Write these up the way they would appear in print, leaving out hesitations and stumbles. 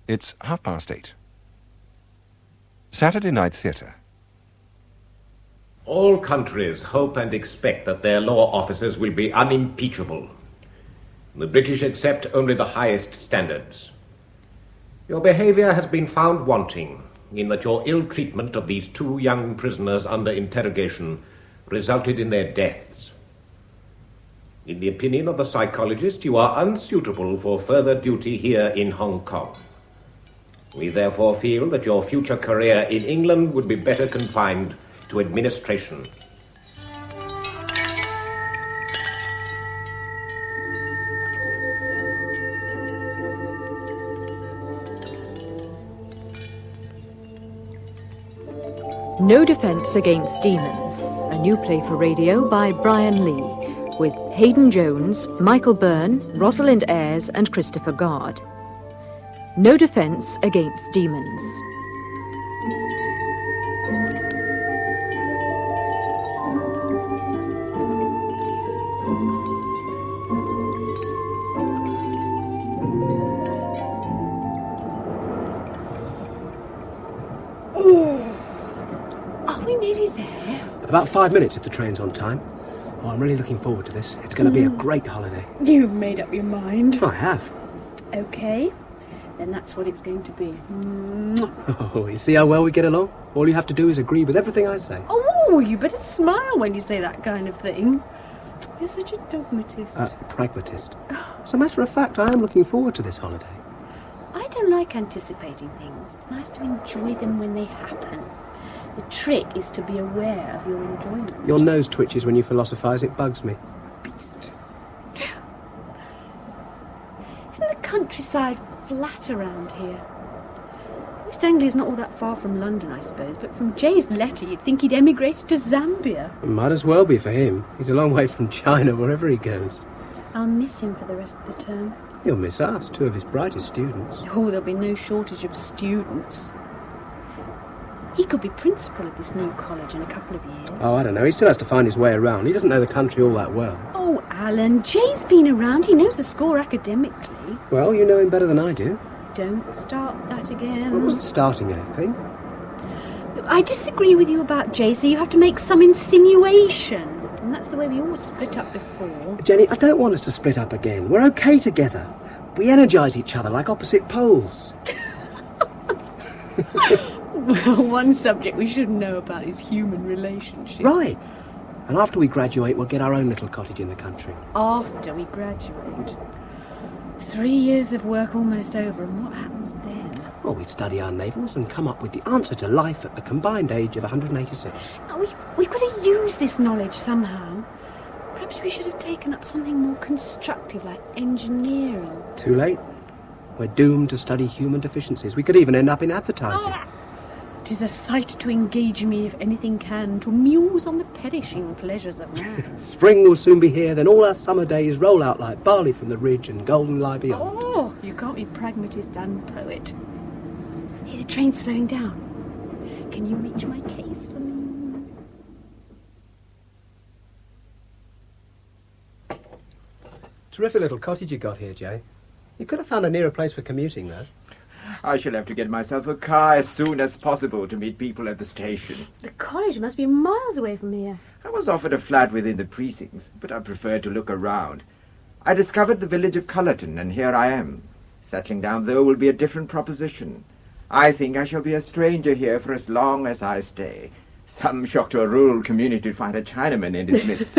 It's 8:30. Saturday Night Theatre. All countries hope and expect that their law officers will be unimpeachable. The British accept only the highest standards. Your behavior has been found wanting in that your ill treatment of these two young prisoners under interrogation resulted in their deaths. In the opinion of the psychologist, you are unsuitable for further duty here in Hong Kong. We therefore feel that your future career in England would be better confined to administration. No Defence Against Demons, a new play for radio by Brian Lee, with Hayden Jones, Michael Byrne, Rosalind Ayres and Christopher Guard. No Defence Against Demons. About 5 minutes if the train's on time. Oh, I'm really looking forward to this. It's going to be a great holiday. You've made up your mind. I have. Okay, then that's what it's going to be. Oh, you see how well we get along? All you have to do is agree with everything I say. Oh, you better smile when you say that kind of thing. You're such a dogmatist. Pragmatist. As a matter of fact, I am looking forward to this holiday. I don't like anticipating things. It's nice to enjoy them when they happen. The trick is to be aware of your enjoyment. Your nose twitches when you philosophise. It bugs me. Beast. Isn't the countryside flat around here? East Anglia's not all that far from London, I suppose, but from Jay's letter you'd think he'd emigrated to Zambia. It might as well be for him. He's a long way from China, wherever he goes. I'll miss him for the rest of the term. He'll miss us, two of his brightest students. Oh, there'll be no shortage of students. He could be principal of this new college in a couple of years. Oh, I don't know. He still has to find his way around. He doesn't know the country all that well. Oh, Alan, Jay's been around. He knows the score academically. Well, you know him better than I do. Don't start that again. I wasn't starting anything. Look, I disagree with you about Jay, so you have to make some insinuation. And that's the way we always split up before. Jenny, I don't want us to split up again. We're okay together. We energise each other like opposite poles. Well, one subject we should know about is human relationships. Right. And after we graduate, we'll get our own little cottage in the country. After we graduate? 3 years of work almost over, and what happens then? Well, we study our navels and come up with the answer to life at the combined age of 186. Oh, we've got to use this knowledge somehow. Perhaps we should have taken up something more constructive, like engineering. Too late. We're doomed to study human deficiencies. We could even end up in advertising. Oh. 'Tis a sight to engage me, if anything can, to muse on the perishing pleasures of man. Spring will soon be here, then all our summer days roll out like barley from the ridge and golden lie beyond. Oh, you can't be pragmatist and poet. Hey, the train's slowing down. Can you reach my case for me? Terrific little cottage you got here, Jay. You could have found a nearer place for commuting, though. I shall have to get myself a car as soon as possible to meet people at the station. The college must be miles away from here. I was offered a flat within the precincts, but I preferred to look around. I discovered the village of Cullerton, and here I am. Settling down, though, will be a different proposition. I think I shall be a stranger here for as long as I stay. Some shock to a rural community to find a Chinaman in its midst.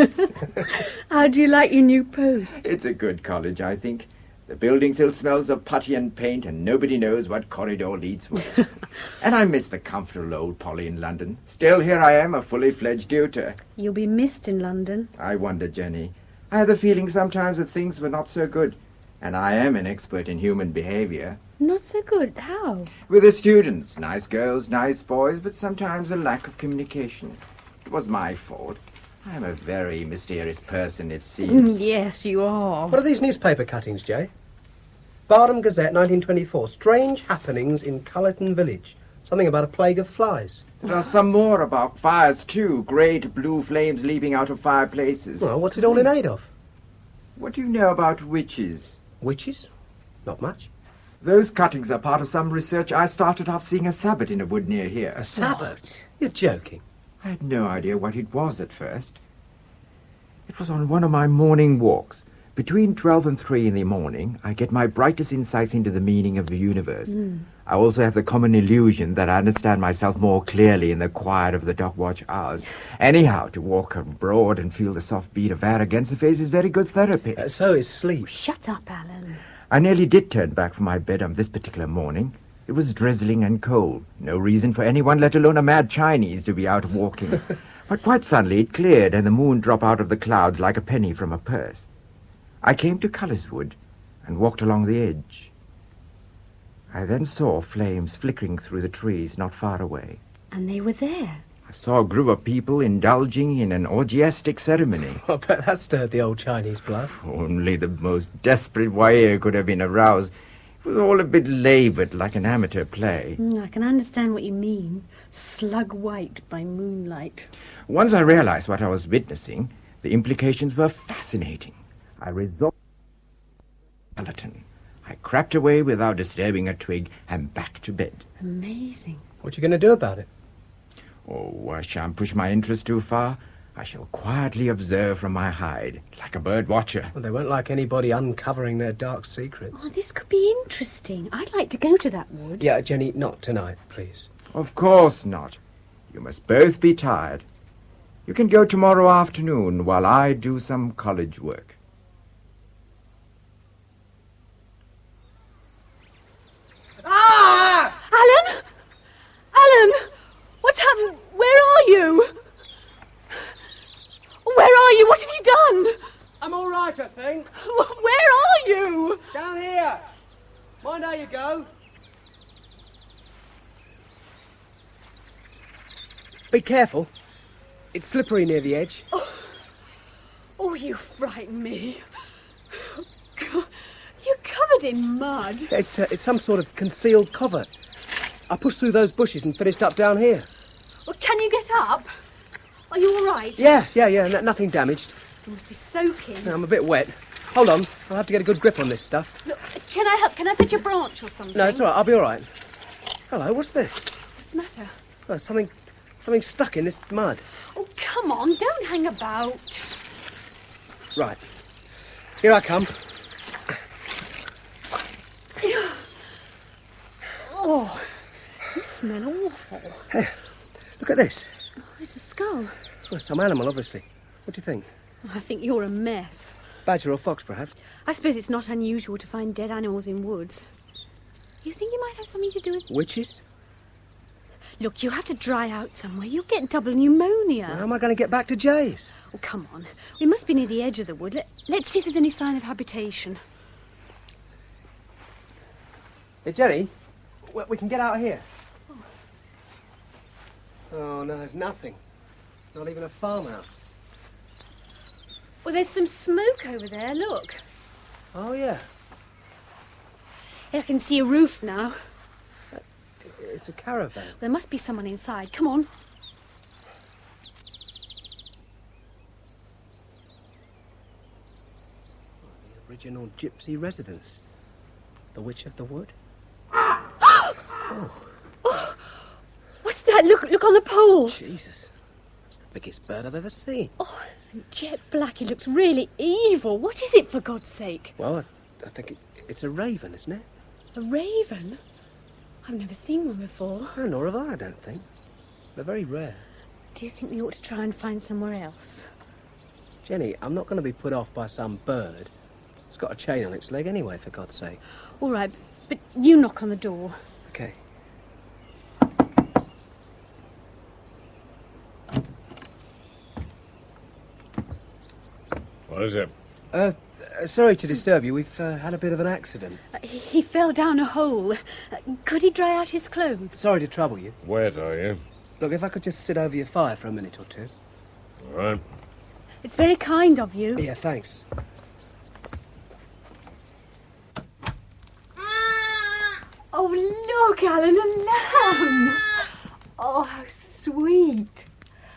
How do you like your new post? It's a good college, I think. The building still smells of putty and paint, and nobody knows what corridor leads where. And I miss the comfortable old Polly in London. Still, here I am, a fully fledged tutor. You'll be missed in London. I wonder, Jenny. I had the feeling sometimes that things were not so good. And I am an expert in human behaviour. Not so good? How? With the students. Nice girls, nice boys, but sometimes a lack of communication. It was my fault. I am a very mysterious person, it seems. Yes, you are. What are these newspaper cuttings, Jay? Bardham Gazette, 1924. Strange happenings in Cullerton Village. Something about a plague of flies. There are some more about fires, too. Great blue flames leaping out of fireplaces. Well, what's it all in aid of? What do you know about witches? Witches? Not much. Those cuttings are part of some research I started off seeing a sabbat in a wood near here. A sabbat? You're joking. I had no idea what it was at first. It was on one of my morning walks. Between 12 and 3 in the morning, I get my brightest insights into the meaning of the universe. I also have the common illusion that I understand myself more clearly in the quiet of the dog watch hours. Anyhow, to walk abroad and feel the soft beat of air against the face is very good therapy. So is sleep. Shut up, Alan. I nearly did turn back from my bed on this particular morning. It was drizzling and cold. No reason for anyone, let alone a mad Chinese, to be out walking. But quite suddenly it cleared and the moon dropped out of the clouds like a penny from a purse. I came to Cullerswood and walked along the edge. I then saw flames flickering through the trees not far away. And they were there. I saw a group of people indulging in an orgiastic ceremony. I bet that stirred the old Chinese blood. Only the most desperate voyeur could have been aroused. It was all a bit laboured, like an amateur play. I can understand what you mean. Slug white by moonlight. Once I realized what I was witnessing, the implications were fascinating. I resolved skeleton. I crept away without disturbing a twig and back to bed. Amazing. What you going to do about it? Oh, I shan't push my interest too far. I shall quietly observe from my hide, like a bird watcher. Well, they won't like anybody uncovering their dark secrets. Oh, this could be interesting. I'd like to go to that wood. Yeah, Jenny, not tonight, please. Of course not. You must both be tired. You can go tomorrow afternoon while I do some college work. Alan! Alan! What's happened? Where are you? Where are you? What have you done? I'm all right, I think. Where are you? Down here. Mind how you go. Be careful. It's slippery near the edge. Oh, you frighten me. God, you're covered in mud. It's some sort of concealed covert. I pushed through those bushes and finished up down here. Well, can you get up? Are you all right? Yeah, nothing damaged. You must be soaking. I'm a bit wet. Hold on, I'll have to get a good grip on this stuff. Look, can I help? Can I fetch a branch or something? No, it's all right, I'll be all right. Hello, what's this? What's the matter? Oh, something stuck in this mud. Oh, come on, don't hang about. Right, here I come. Oh, you smell awful. Hey, look at this. Oh, it's a skull. Well, some animal, obviously. What do you think? I think you're a mess. Badger or fox, perhaps? I suppose it's not unusual to find dead animals in woods. You think you might have something to do with... Witches? Look, you have to dry out somewhere. You'll get double pneumonia. How am I going to get back to Jay's? Oh, come on. We must be near the edge of the wood. Let's see if there's any sign of habitation. Hey, Jerry, we can get out of here. Oh, no, there's nothing. Not even a farmhouse. Well, there's some smoke over there, look. Oh, yeah. I can see a roof now. It's a caravan. There must be someone inside. Come on. The original gypsy residence. The Witch of the Wood. Oh. What's that? Look on the pole. Jesus. That's the biggest bird I've ever seen. Oh, jet black. It looks really evil. What is it, for God's sake? Well, I think it's a raven, isn't it? A raven? I've never seen one before. No, nor have I don't think. They're very rare. Do you think we ought to try and find somewhere else? Jenny, I'm not going to be put off by some bird. It's got a chain on its leg anyway, for God's sake. All right, but you knock on the door. Okay. What is it? Sorry to disturb you. We've had a bit of an accident. He fell down a hole. Could he dry out his clothes? Sorry to trouble you. Wet, are you? Look, if I could just sit over your fire for a minute or two. All right. It's very kind of you. Yeah, thanks. Oh, look, Alan, a lamb. Oh, how sweet.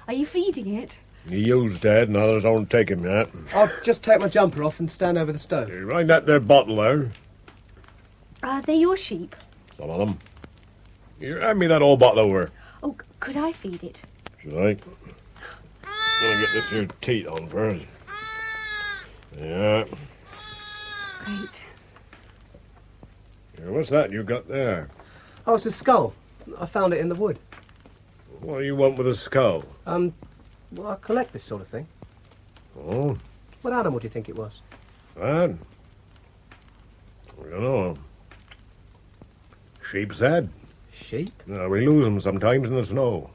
Are you feeding it? He used Dad, and others don't take him yet. I'll just take my jumper off and stand over the stove. You right that there bottle there. Are they your sheep? Some of them. Here, hand me that old bottle over. Oh, could I feed it? Should I? I'm gonna get this here teat on first. Yeah. Great. Here, what's that you got there? Oh, it's a skull. I found it in the wood. What do you want with a skull? Well, I collect this sort of thing. Oh, What animal do you think it was? that? I don't know. Sheep's head. Sheep? We lose them sometimes in the snow.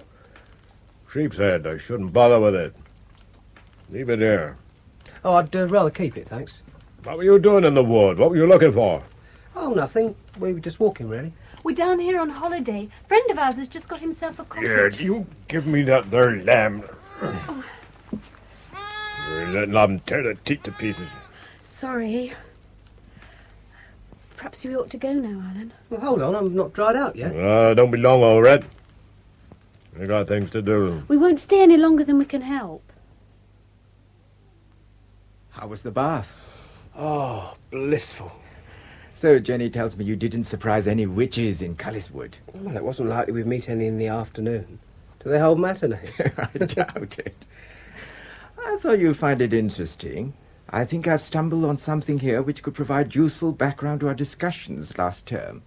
Sheep's head. I shouldn't bother with it. Leave it there. Oh, I'd rather keep it, thanks. What were you doing in the wood? What were you looking for? Oh, nothing. We were just walking, really. We're down here on holiday. Friend of ours has just got himself a cottage. Here, you give me that there lamb. You're letting them tear the teeth to pieces. Sorry. Perhaps we ought to go now, Alan. Well, hold on. I'm not dried out yet. Don't be long, all right. I got things to do. We won't stay any longer than we can help. How was the bath? Oh, blissful. So Jenny tells me you didn't surprise any witches in Culliswood. Well, it wasn't likely we'd meet any in the afternoon. Do they hold matinees? I doubt it. I thought you'd find it interesting. I think I've stumbled on something here which could provide useful background to our discussions last term.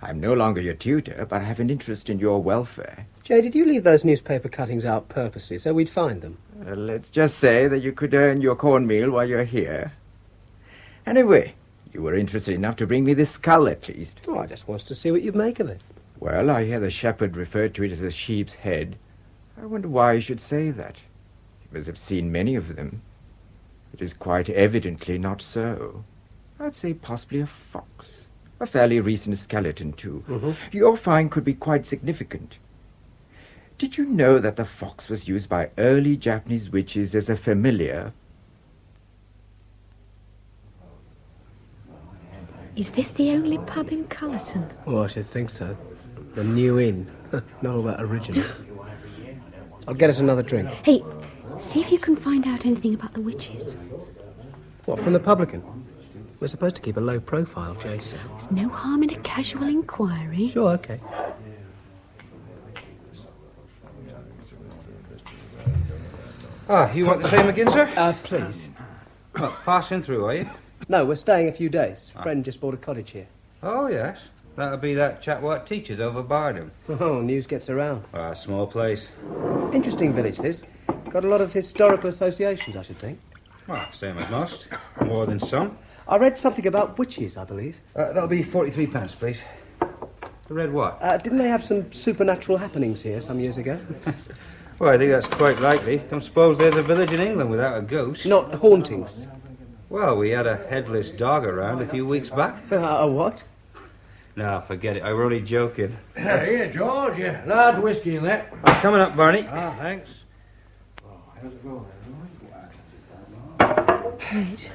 I'm no longer your tutor, but I have an interest in your welfare. Jay, did you leave those newspaper cuttings out purposely so we'd find them? Let's just say that you could earn your cornmeal while you're here. Anyway, you were interested enough to bring me this skull, at least. Oh, I just wanted to see what you'd make of it. Well, I hear the shepherd referred to it as a sheep's head. I wonder why he should say that. You must have seen many of them. It is quite evidently not so. I'd say possibly a fox. A fairly recent skeleton, too. Mm-hmm. Your find could be quite significant. Did you know that the fox was used by early Japanese witches as a familiar? Is this the only pub in Cullerton? Oh, I should think so. The New Inn. Not all that original. I'll get us another drink. Hey, see if you can find out anything about the witches. What, from the publican? We're supposed to keep a low profile, Jay said. There's no harm in a casual inquiry. Sure, okay. You want the same again, sir? Please. What, passing through, are you? No, we're staying a few days. Friend just bought a cottage here. Oh, yes. That'll be that chap what teaches over Barnum. Oh, news gets around. Small place. Interesting village, this. Got a lot of historical associations, I should think. Well, same as most. More than some. I read something about witches, I believe. That'll be 43 pence, please. Read what? Didn't they have some supernatural happenings here some years ago? Well, I think that's quite likely. Don't suppose there's a village in England without a ghost. Not hauntings. Well, we had a headless dog around a few weeks back. A what? No, forget it. I were only joking. Here, George. Yeah, large whiskey in there. Coming up, Barney. Thanks. Right.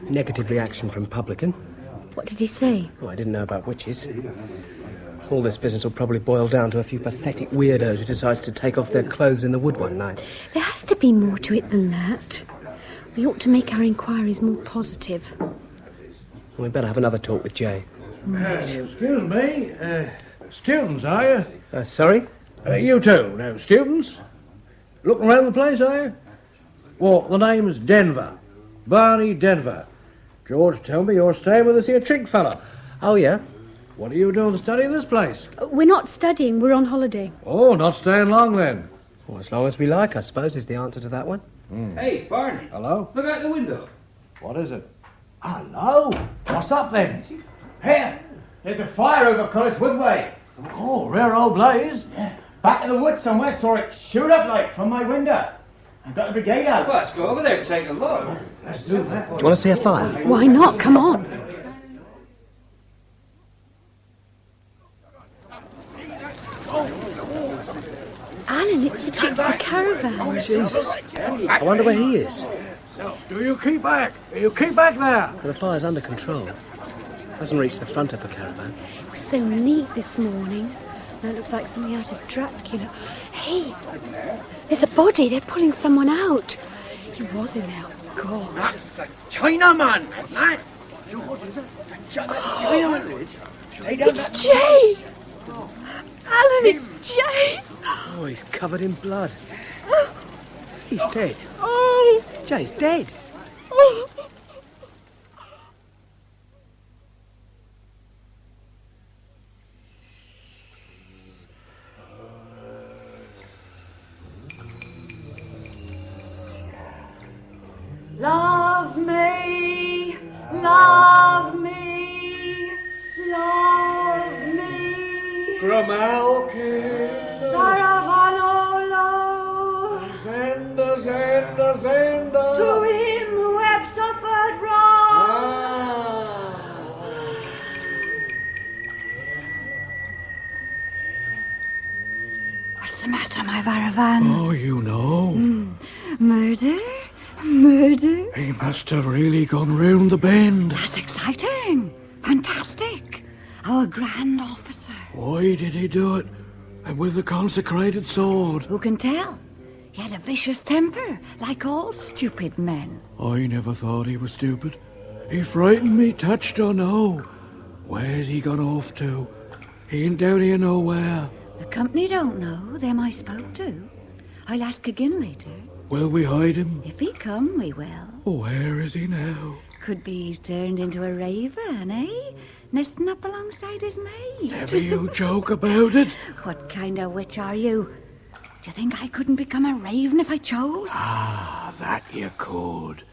Negative reaction from publican. What did he say? Oh, I didn't know about witches. All this business will probably boil down to a few pathetic weirdos who decided to take off their clothes in the wood one night. There has to be more to it than that. We ought to make our inquiries more positive. We'd better have another talk with Jay. Excuse me. Students, are you? Sorry? You two, no students? Looking around the place, are you? Well, the name's Denver. Barney Denver. George told me you're staying with us here, Chink fella. Oh, yeah? What are you doing to study in this place? We're not studying, we're on holiday. Oh, not staying long then. Well, as long as we like, I suppose, is the answer to that one. Hey, Barney. Hello? Look out the window. What is it? Hello? What's up then? Here, there's a fire over Culliswood Way. Oh, rare old blaze. Yeah, back in the woods somewhere, saw it shoot up like from my window. I've got the brigade out. Well, let's go over there and take a look. Let's do that. Do you want to see a fire? Why not? Come on. Alan, it's the gypsy caravan. Jesus. I wonder where he is. No, do you keep back? You keep back there. Well, the fire's under control. Hasn't reached the front of the caravan. It was so neat this morning. Now it looks like something out of Dracula. Hey, there's a body. They're pulling someone out. He was in there. God. That's the Chinaman, isn't it? Chinaman. It's Jay! Alan, it's Jay! Oh, he's covered in blood. He's dead. Oh! Jay's dead. Oh. Love me, love me, love me. Grimalkin. Caravanolo. Zenda, Zenda, Zenda. To him who have suffered wrong. What's the matter, my Varavan? Oh, you know. Murder? Murder? He must have really gone round the bend. That's exciting. Fantastic. Our grand officer. Why did he do it? And with the consecrated sword? Who can tell? He had a vicious temper, like all stupid men. I never thought he was stupid. He frightened me, touched or no. Where's he gone off to? He ain't down here nowhere. The company don't know, them I spoke to. I'll ask again later. Will we hide him? If he come, we will. Where is he now? Could be he's turned into a raven, eh? Nesting up alongside his mate. Never you joke about it. What kind of witch are you? Do you think I couldn't become a raven if I chose? Ah, that you could.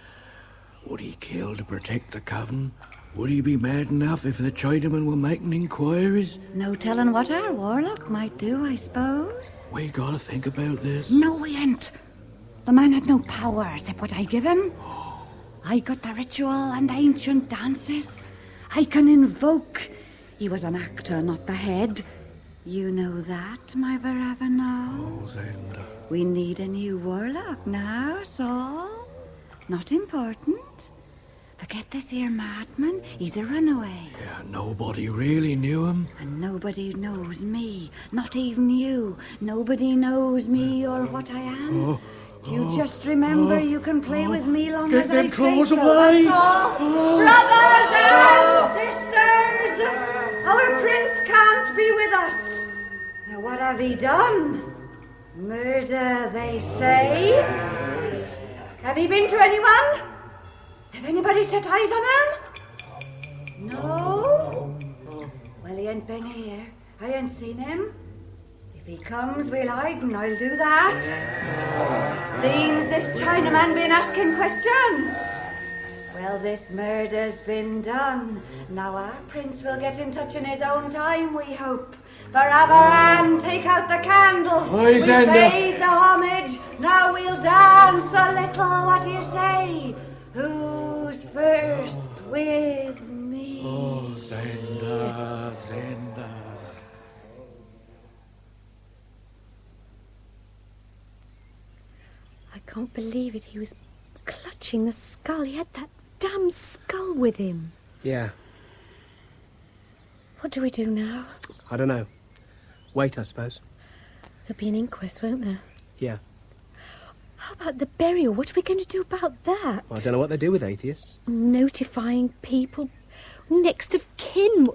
Would he kill to protect the coven? Would he be mad enough if the Chinamen were making inquiries? No telling what our warlock might do, I suppose. We gotta think about this. No, we ain't. The man had no power except what I give him. I got the ritual and the ancient dances. I can invoke. He was an actor, not the head. You know that, my Varavano. Oh, Zenda. We need a new warlock now, Saul. Not important. Forget this here madman. He's a runaway. Yeah, nobody really knew him. And nobody knows me. Not even you. Nobody knows me or what I am. You just remember you can play with me long Get as them I say claws so. away. That's all. Brothers and sisters, our prince can't be with us. Now what have he done? Murder, they say. Have he been to anyone? Have anybody set eyes on him? No? Well, he ain't been here. I ain't seen him. If he comes, we'll hide and I'll do that. Seems this Chinaman been asking questions. Well, this murder's been done. Now our prince will get in touch in his own time, we hope. Baravaran, take out the candles. Aye, We've Zenda. paid the homage. Now we'll dance a little. What do you say? Who's first with me? Oh, Zenda, Zenda. I can't believe it. He was clutching the skull. He had that damn skull with him. Yeah, What do we do now? I don't know. Wait, I suppose. There'll be an inquest, won't there? Yeah. How about the burial? What are we going to do about that? Well, I don't know what they do with atheists. Notifying people. Next of kin.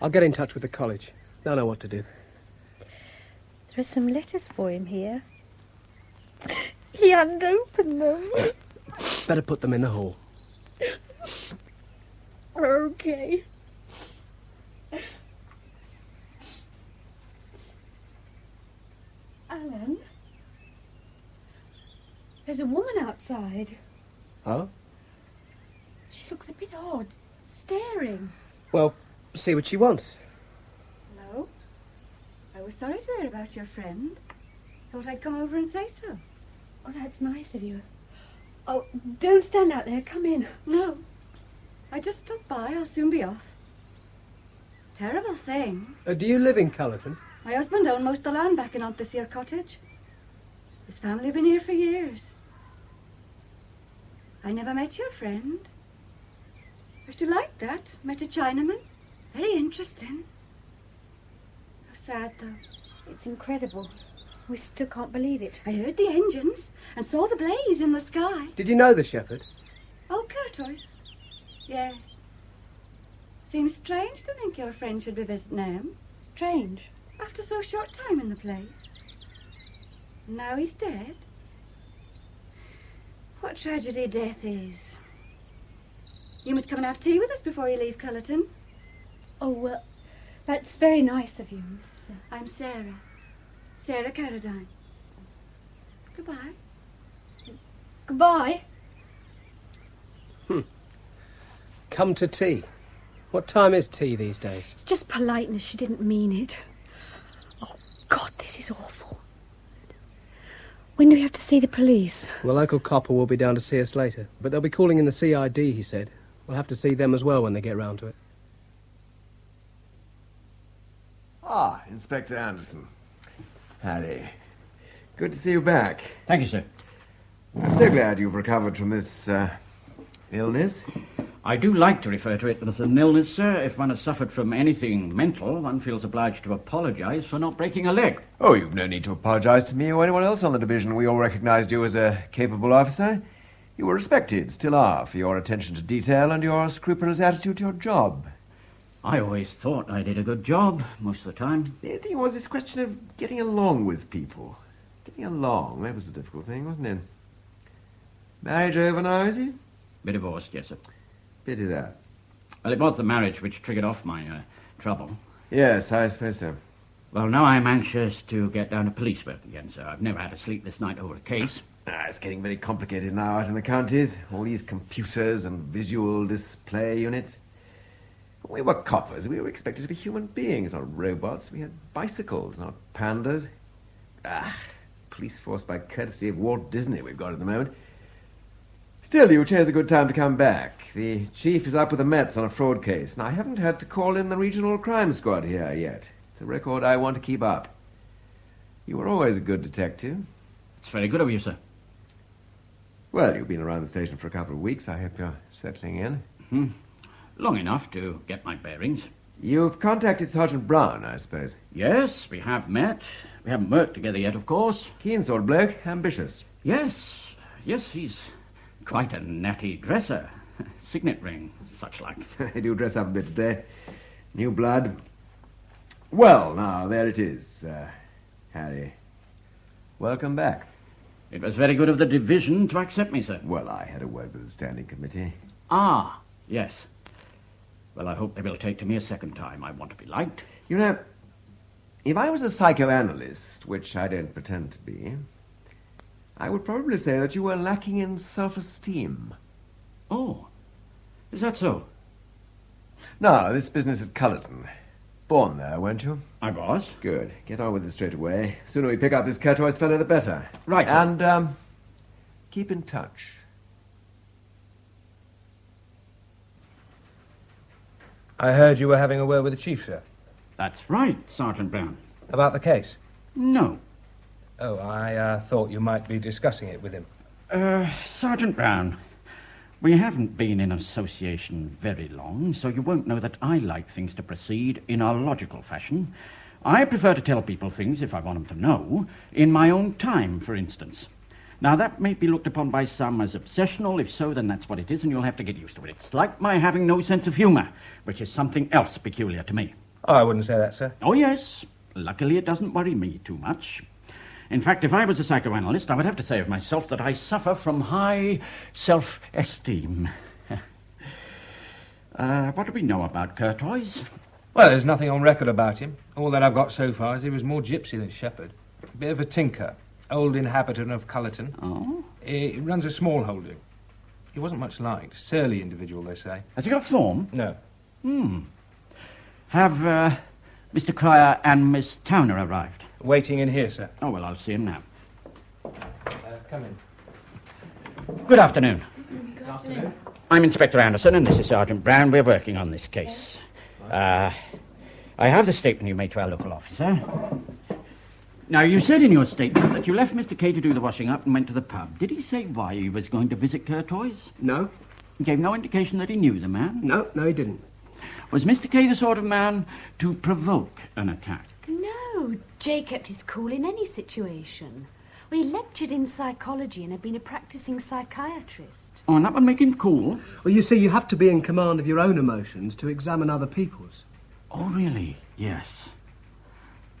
I'll get in touch with the college. They'll know what to do. There are some letters for him here. He hadn't opened them. Better put them in the hall. Okay. Alan? There's a woman outside. Oh? She looks a bit odd, staring. Well, see what she wants. Hello? I was sorry to hear about your friend. Thought I'd come over and say so. Oh, that's nice of you. Oh, don't stand out there. Come in. No. I just stopped by. I'll soon be off. Terrible thing. Do you live in Cullerton? My husband owned most of the land back in Aunt this here cottage. His family been here for years. I never met your friend. I should like that. Met a Chinaman. Very interesting. How sad, though. It's incredible. We still can't believe it. I heard the engines and saw the blaze in the sky. Did you know the shepherd? Oh, Curtois. Yes. Seems strange to think your friend should be visiting him. Strange. After so short time in the place. Now he's dead. What tragedy death is. You must come and have tea with us before you leave Cullerton. Oh, well, that's very nice of you, Mrs. I'm Sarah. Sarah Carradine. Goodbye. Goodbye. Come to tea. What time is tea these days? It's just politeness. She didn't mean it. Oh, God, this is awful. When do we have to see the police? The local copper will be down to see us later, but they'll be calling in the CID, he said. We'll have to see them as well when they get round to it. Ah, Inspector Anderson. Harry. Good to see you back. Thank you, sir. I'm so glad you've recovered from this, illness. I do like to refer to it as an illness, sir. If one has suffered from anything mental, one feels obliged to apologise for not breaking a leg. Oh, you've no need to apologise to me or anyone else on the division. We all recognised you as a capable officer. You were respected, still are, for your attention to detail and your scrupulous attitude to your job. I always thought I did a good job, most of the time. The thing was this question of getting along with people. Getting along, that was the difficult thing, wasn't it? Marriage over now, is it? Bit divorced, yes, sir. Pity that. Well, it was the marriage which triggered off my trouble. Yes, I suppose so. Well, now I'm anxious to get down to police work again, sir. I've never had a sleepless night over a case. It's getting very complicated now out in the counties. All these computers and visual display units. When we were coppers, we were expected to be human beings, not robots. We had bicycles, not pandas. Police force by courtesy of Walt Disney we've got at the moment. Still, you chose a good time to come back. The chief is up with the Mets on a fraud case, and I haven't had to call in the regional crime squad here yet. It's a record I want to keep up. You were always a good detective. It's very good of you, sir. Well, you've been around the station for a couple of weeks. I hope you're settling in. Long enough to get my bearings. You've contacted Sergeant Brown, I suppose. Yes, we have met. We haven't worked together yet, of course. Keen sort of bloke, ambitious. Yes, he's quite a natty dresser. Signet ring, such like. They do dress up a bit today. New blood. Well, now, there it is, Harry. Welcome back. It was very good of the division to accept me, sir. Well, I had a word with the standing committee. Ah, yes. Well, I hope they will take to me a second time. I want to be liked. You know, if I was a psychoanalyst, which I don't pretend to be, I would probably say that you were lacking in self-esteem. Oh, is that so? Now, this business at Cullerton. Born there, weren't you? I was. Good. Get on with it straight away. The sooner we pick up this Curtois fellow, the better. Right. And, keep in touch. I heard you were having a word with the chief, sir. That's right, Sergeant Brown. About the case? No. Oh, I thought you might be discussing it with him. Sergeant Brown, we haven't been in association very long, so you won't know that I like things to proceed in a logical fashion. I prefer to tell people things, if I want them to know, in my own time, for instance. Now, that may be looked upon by some as obsessional. If so, then that's what it is, and you'll have to get used to it. It's like my having no sense of humour, which is something else peculiar to me. Oh, I wouldn't say that, sir. Oh, yes. Luckily, it doesn't worry me too much. In fact, if I was a psychoanalyst, I would have to say of myself that I suffer from high self-esteem. What do we know about Curtois? Well, there's nothing on record about him. All that I've got so far is he was more gypsy than shepherd. A bit of a tinker. Old inhabitant of Cullerton. Oh? He runs a small holding. He wasn't much liked. Surly individual, they say. Has he got form? No. Have Mr. Cryer and Miss Towner arrived? Waiting in here, sir. Oh, well, I'll see him now. Come in. Good afternoon. Good afternoon. I'm Inspector Anderson, and this is Sergeant Brown. We're working on this case. I have the statement you made to our local officer. Now, you said in your statement that you left Mr. Kay to do the washing up and went to the pub. Did he say why he was going to visit Curtois? No. He gave no indication that he knew the man? No, he didn't. Was Mr. Kay the sort of man to provoke an attack? No, Jay kept his cool in any situation. Well, he lectured in psychology and had been a practising psychiatrist. Oh, and that would make him cool? Well, you see, you have to be in command of your own emotions to examine other people's. Oh, really? Yes.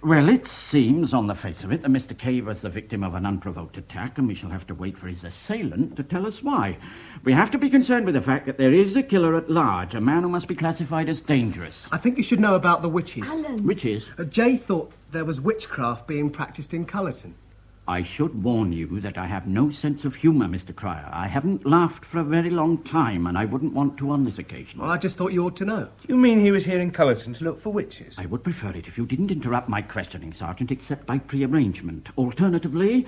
Well, it seems, on the face of it, that Mr. K was the victim of an unprovoked attack, and we shall have to wait for his assailant to tell us why. We have to be concerned with the fact that there is a killer at large, a man who must be classified as dangerous. I think you should know about the witches. Alan. Witches? Jay thought there was witchcraft being practised in Cullerton. I should warn you that I have no sense of humour, Mr. Cryer. I haven't laughed for a very long time, and I wouldn't want to on this occasion. Well, I just thought you ought to know. Do you mean he was here in Cullerton to look for witches? I would prefer it if you didn't interrupt my questioning, Sergeant, except by pre-arrangement. Alternatively,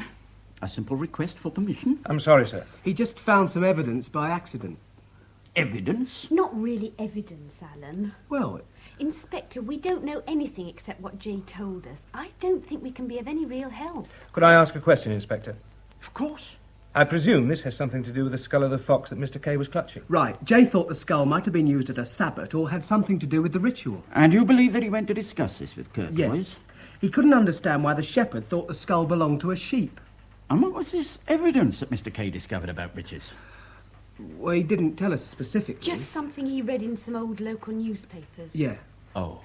a simple request for permission. I'm sorry, sir. He just found some evidence by accident. Evidence? Not really evidence, Alan. Well, Inspector, we don't know anything except what Jay told us. I don't think we can be of any real help. Could I ask a question, Inspector? Of course. I presume this has something to do with the skull of the fox that Mr. K was clutching. right. Jay thought the skull might have been used at a sabbat or had something to do with the ritual. And you believe that he went to discuss this with Curtis? Yes. He couldn't understand why the shepherd thought the skull belonged to a sheep. And what was this evidence that Mr. K discovered about witches? Well, he didn't tell us specifically. Just something he read in some old local newspapers. Yeah. Oh.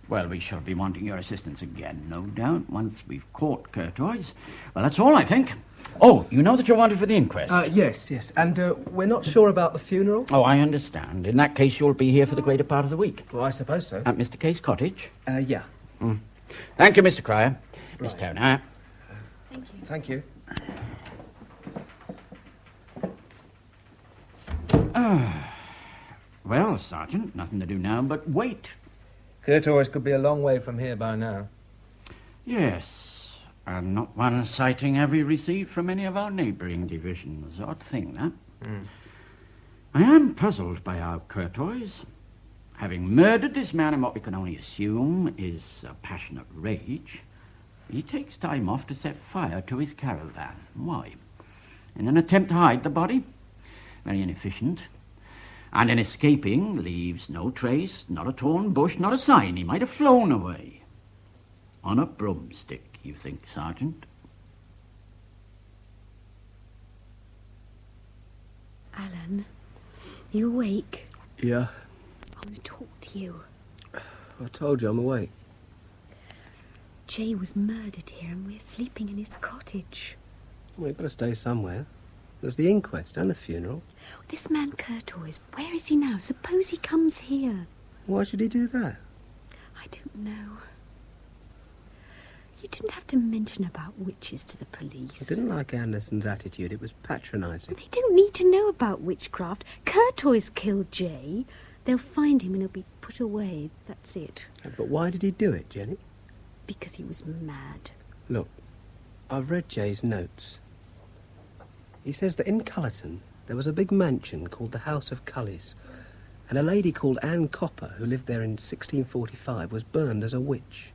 Well, we shall be wanting your assistance again, no doubt, once we've caught Curtois. Well, that's all, I think. Oh, you know that you're wanted for the inquest? Yes. And we're not sure about the funeral. Oh, I understand. In that case, you'll be here for the greater part of the week. Well, I suppose so. At Mr. K's cottage? Yeah. Thank you, Mr. Cryer. Miss Toner. Thank you. Well, Sergeant, nothing to do now but wait. Curtois could be a long way from here by now. Yes, and not one sighting have we received from any of our neighbouring divisions. Odd thing, that. I am puzzled by our Curtois. Having murdered this man in what we can only assume is a passionate rage, he takes time off to set fire to his caravan. Why? In an attempt to hide the body? Very inefficient. And in escaping, leaves no trace, not a torn bush, not a sign. He might have flown away. On a broomstick, you think, Sergeant? Alan, you awake? Yeah. I want to talk to you. I told you I'm awake. Jay was murdered here and we're sleeping in his cottage. We've got to stay somewhere. There's the inquest and the funeral. This man Curtois, where is he now? Suppose he comes here. Why should he do that? I don't know. You didn't have to mention about witches to the police. I didn't like Anderson's attitude. It was patronising. They don't need to know about witchcraft. Curtois killed Jay. They'll find him and he'll be put away. That's it. But why did he do it, Jenny? Because he was mad. Look, I've read Jay's notes. He says that in Cullerton there was a big mansion called the House of Cullies, and a lady called Anne Copper, who lived there in 1645, was burned as a witch.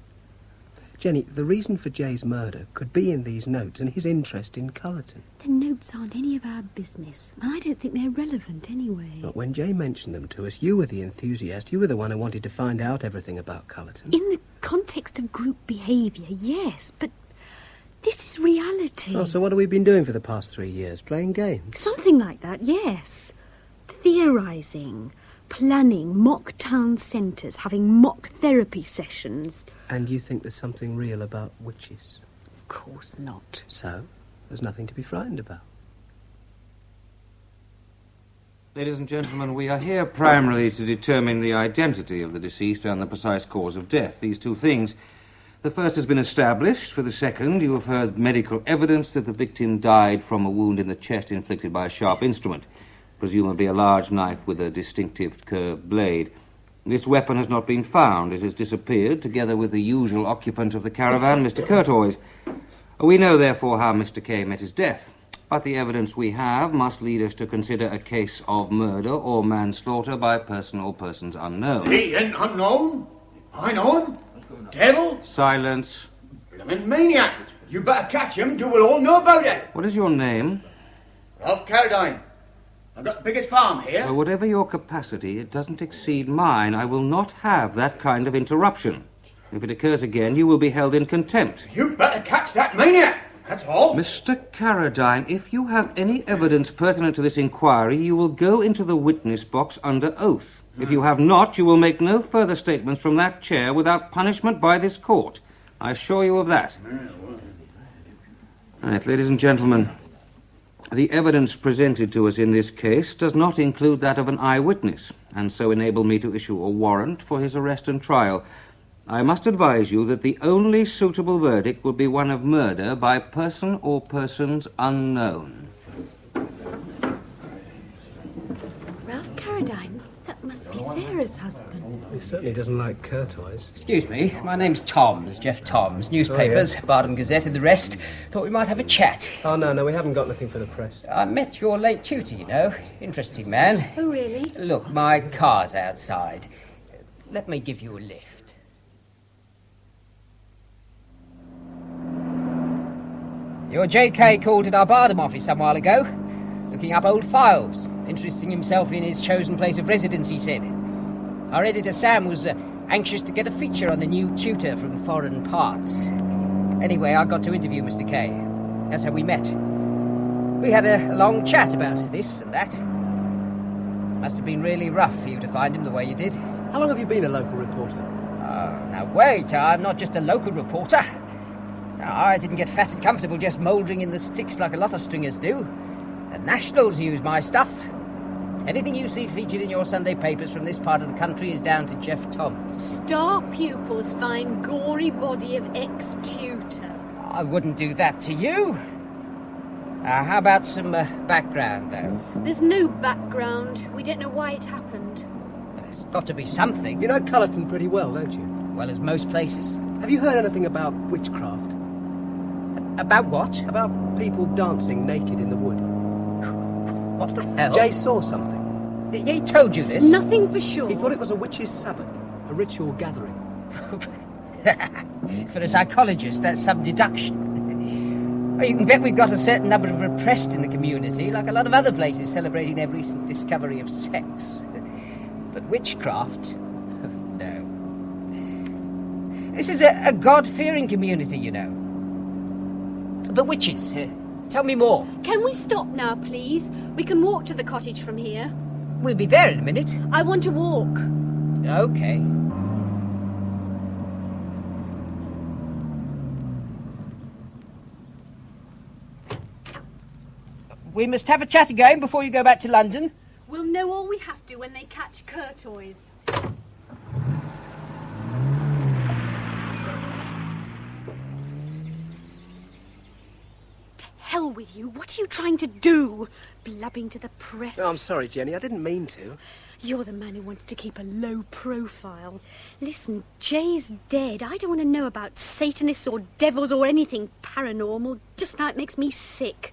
Jenny, the reason for Jay's murder could be in these notes and his interest in Cullerton. The notes aren't any of our business, and I don't think they're relevant anyway. But when Jay mentioned them to us, you were the enthusiast. You were the one who wanted to find out everything about Cullerton. In the context of group behaviour, yes, but this is reality. Oh, so what have we been doing for the past 3 years? Playing games? Something like that, yes. Theorising, planning mock town centres, having mock therapy sessions. And you think there's something real about witches? Of course not. So, there's nothing to be frightened about. Ladies and gentlemen, we are here primarily to determine the identity of the deceased and the precise cause of death. These two things. The first has been established. For the second, you have heard medical evidence that the victim died from a wound in the chest inflicted by a sharp instrument, presumably a large knife with a distinctive curved blade. This weapon has not been found. It has disappeared, together with the usual occupant of the caravan, Mr. Curtois. We know, therefore, how Mr. K met his death. But the evidence we have must lead us to consider a case of murder or manslaughter by person or persons unknown. He ain't unknown. I know him. Devil. Silence. Bloomin' maniac. You better catch him, till we'll all know about it. What is your name? Ralph Carradine. I've got the biggest farm here. Well, whatever your capacity, it doesn't exceed mine. I will not have that kind of interruption. If it occurs again, you will be held in contempt. You better catch that maniac. That's all. Mr. Carradine, if you have any evidence pertinent to this inquiry, you will go into the witness box under oath. If you have not, you will make no further statements from that chair without punishment by this court. I assure you of that. Right, ladies and gentlemen, the evidence presented to us in this case does not include that of an eyewitness, and so enable me to issue a warrant for his arrest and trial. I must advise you that the only suitable verdict will be one of murder by person or persons unknown. Ralph Carradine? That must be Sarah's husband. He certainly doesn't like Curtois. Excuse me, my name's Toms, Jeff Toms. Newspapers, Bardham Gazette and the rest. Thought we might have a chat. Oh, no, we haven't got anything for the press. I met your late tutor, you know. Interesting man. Oh, really? Look, my car's outside. Let me give you a lift. Your J.K. called at our Bardham office some while ago, looking up old files, interesting himself in his chosen place of residence, he said. Our editor Sam was anxious to get a feature on the new tutor from foreign parts. Anyway, I got to interview Mr. K. That's how we met. We had a long chat about this and that. Must have been really rough for you to find him the way you did. How long have you been a local reporter? Oh, now wait, I'm not just a local reporter. I didn't get fat and comfortable just mouldering in the sticks like a lot of stringers do. The Nationals use my stuff. Anything you see featured in your Sunday papers from this part of the country is down to Jeff Toms. Star pupils find gory body of ex-tutor. I wouldn't do that to you. How about some background, though? There's no background. We don't know why it happened. There's got to be something. You know Cullerton pretty well, don't you? Well as most places. Have you heard anything about witchcraft? About what? About people dancing naked in the wood. What the hell? Jay saw something. He told you this? Nothing for sure. He thought it was a witch's sabbath, a ritual gathering. For a psychologist, that's some deduction. Well, you can bet we've got a certain number of repressed in the community, like a lot of other places celebrating their recent discovery of sex. But witchcraft? No. This is a God-fearing community, you know. But witches, tell me more. Can we stop now, please? We can walk to the cottage from here. We'll be there in a minute. I want to walk. Okay. We must have a chat again before you go back to London. We'll know all we have to when they catch Curtois. Hell with you. What are you trying to do? Blubbing to the press. No, I'm sorry, Jenny. I didn't mean to. You're the man who wanted to keep a low profile. Listen, Jay's dead. I don't want to know about Satanists or devils or anything paranormal. Just now it makes me sick.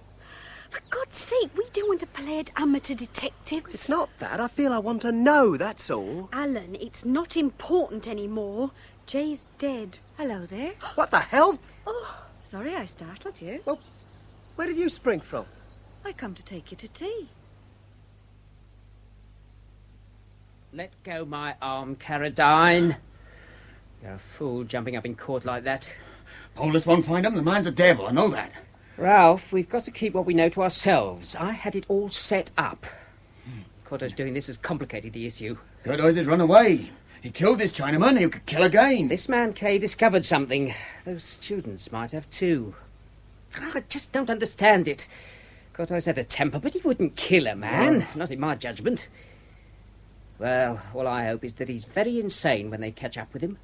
For God's sake, we don't want to play at amateur detectives. It's not that. I feel I want to know, that's all. Alan, it's not important anymore. Jay's dead. Hello there. What the hell? Oh, sorry I startled you. Well, where did you spring from? I come to take you to tea. Let go my arm, Carradine. You're a fool jumping up in court like that. Police won't find him. The man's a devil, I know that. Ralph, we've got to keep what we know to ourselves. I had it all set up. Curtois doing this has complicated the issue. Curtois has run away. He killed this Chinaman. He could kill again. This man Kay discovered something. Those students might have too. I just don't understand it. Curtois had a temper, but he wouldn't kill a man. No. Not in my judgment. Well, all I hope is that he's very insane when they catch up with him.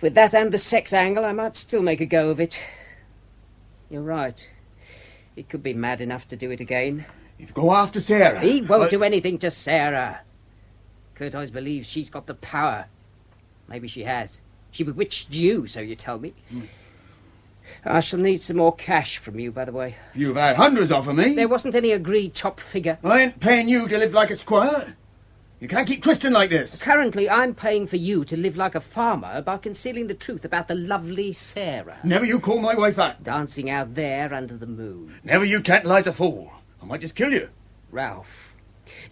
With that and the sex angle, I might still make a go of it. You're right. He could be mad enough to do it again. If you go after Sarah... He won't do anything to Sarah. Curtois believes she's got the power. Maybe she has. She bewitched you, so you tell me. I shall need some more cash from you, by the way. You've had hundreds off of me. There wasn't any agreed top figure. I ain't paying you to live like a squire. You can't keep twisting like this. Currently, I'm paying for you to live like a farmer by concealing the truth about the lovely Sarah. Never you call my wife that. Dancing out there under the moon. Never you tantalise a fool. I might just kill you. Ralph,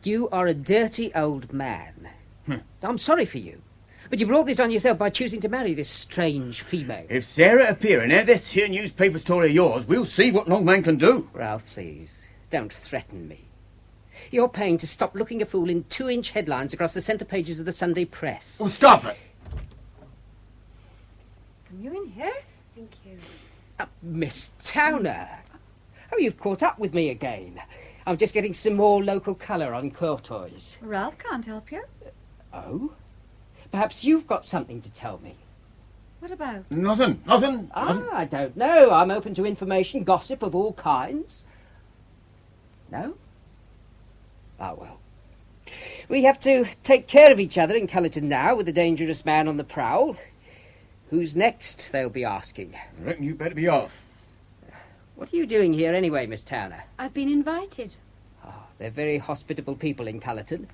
you are a dirty old man. I'm sorry for you. But you brought this on yourself by choosing to marry this strange female. If Sarah appear in this here newspaper story of yours, we'll see what an old man can do. Ralph, please, don't threaten me. You're paying to stop looking a fool in 2-inch headlines across the centre pages of the Sunday press. Oh, stop it! Come you in here? Thank you. Miss Towner. Oh, you've caught up with me again. I'm just getting some more local colour on Courtois. Ralph can't help you. Oh? Perhaps you've got something to tell me. What about? Nothing. I don't know. I'm open to information, gossip of all kinds. No? Ah, well. We have to take care of each other in Cullerton now, with a dangerous man on the prowl. Who's next, they'll be asking. I reckon you better be off. What are you doing here anyway, Miss Towner? I've been invited. Oh, they're very hospitable people in Cullerton.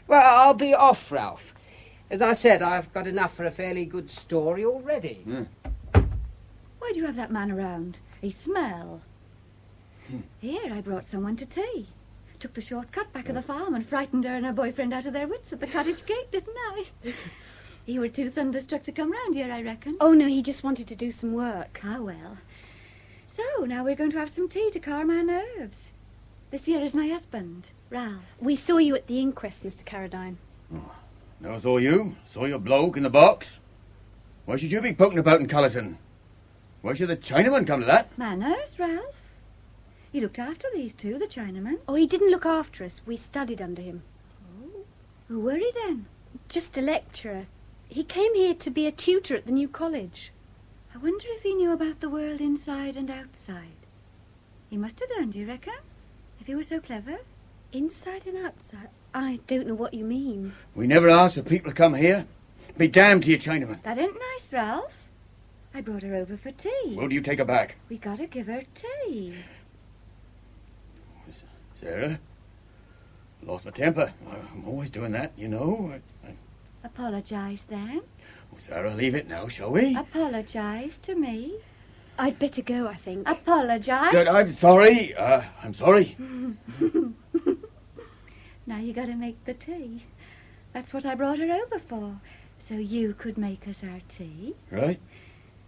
Well, I'll be off, Ralph. As I said, I've got enough for a fairly good story already. Why do you have that man around? He smell. Here, I brought someone to tea. Took the shortcut back of the farm and frightened her and her boyfriend out of their wits at the cottage gate, didn't I? You were too thunderstruck to come round here, I reckon. Oh, no, he just wanted to do some work. Ah, well. So, now we're going to have some tea to calm our nerves. This here is my husband, Ralph. We saw you at the inquest, Mr. Carradine. No, saw you. Saw your bloke in the box. Why should you be poking about in Cullerton? Why should the Chinaman come to that? Manners, Ralph. He looked after these two, the Chinaman. Oh, he didn't look after us. We studied under him. Oh. Who were he then? Just a lecturer. He came here to be a tutor at the new college. I wonder if he knew about the world inside and outside. He must have done, do you reckon? If he was so clever? Inside and outside? I don't know what you mean. We never asked for people to come here. Be damned to you, Chinaman. That ain't nice, Ralph. I brought her over for tea. Well, do you take her back? We gotta give her tea. Sarah? Lost my temper. I'm always doing that, you know. Apologise, then. Oh, Sarah, leave it now, shall we? Apologise to me. I'd better go, I think. Apologise. Good, I'm sorry. I'm sorry. Now you gotta make the tea. That's what I brought her over for. So you could make us our tea. Right.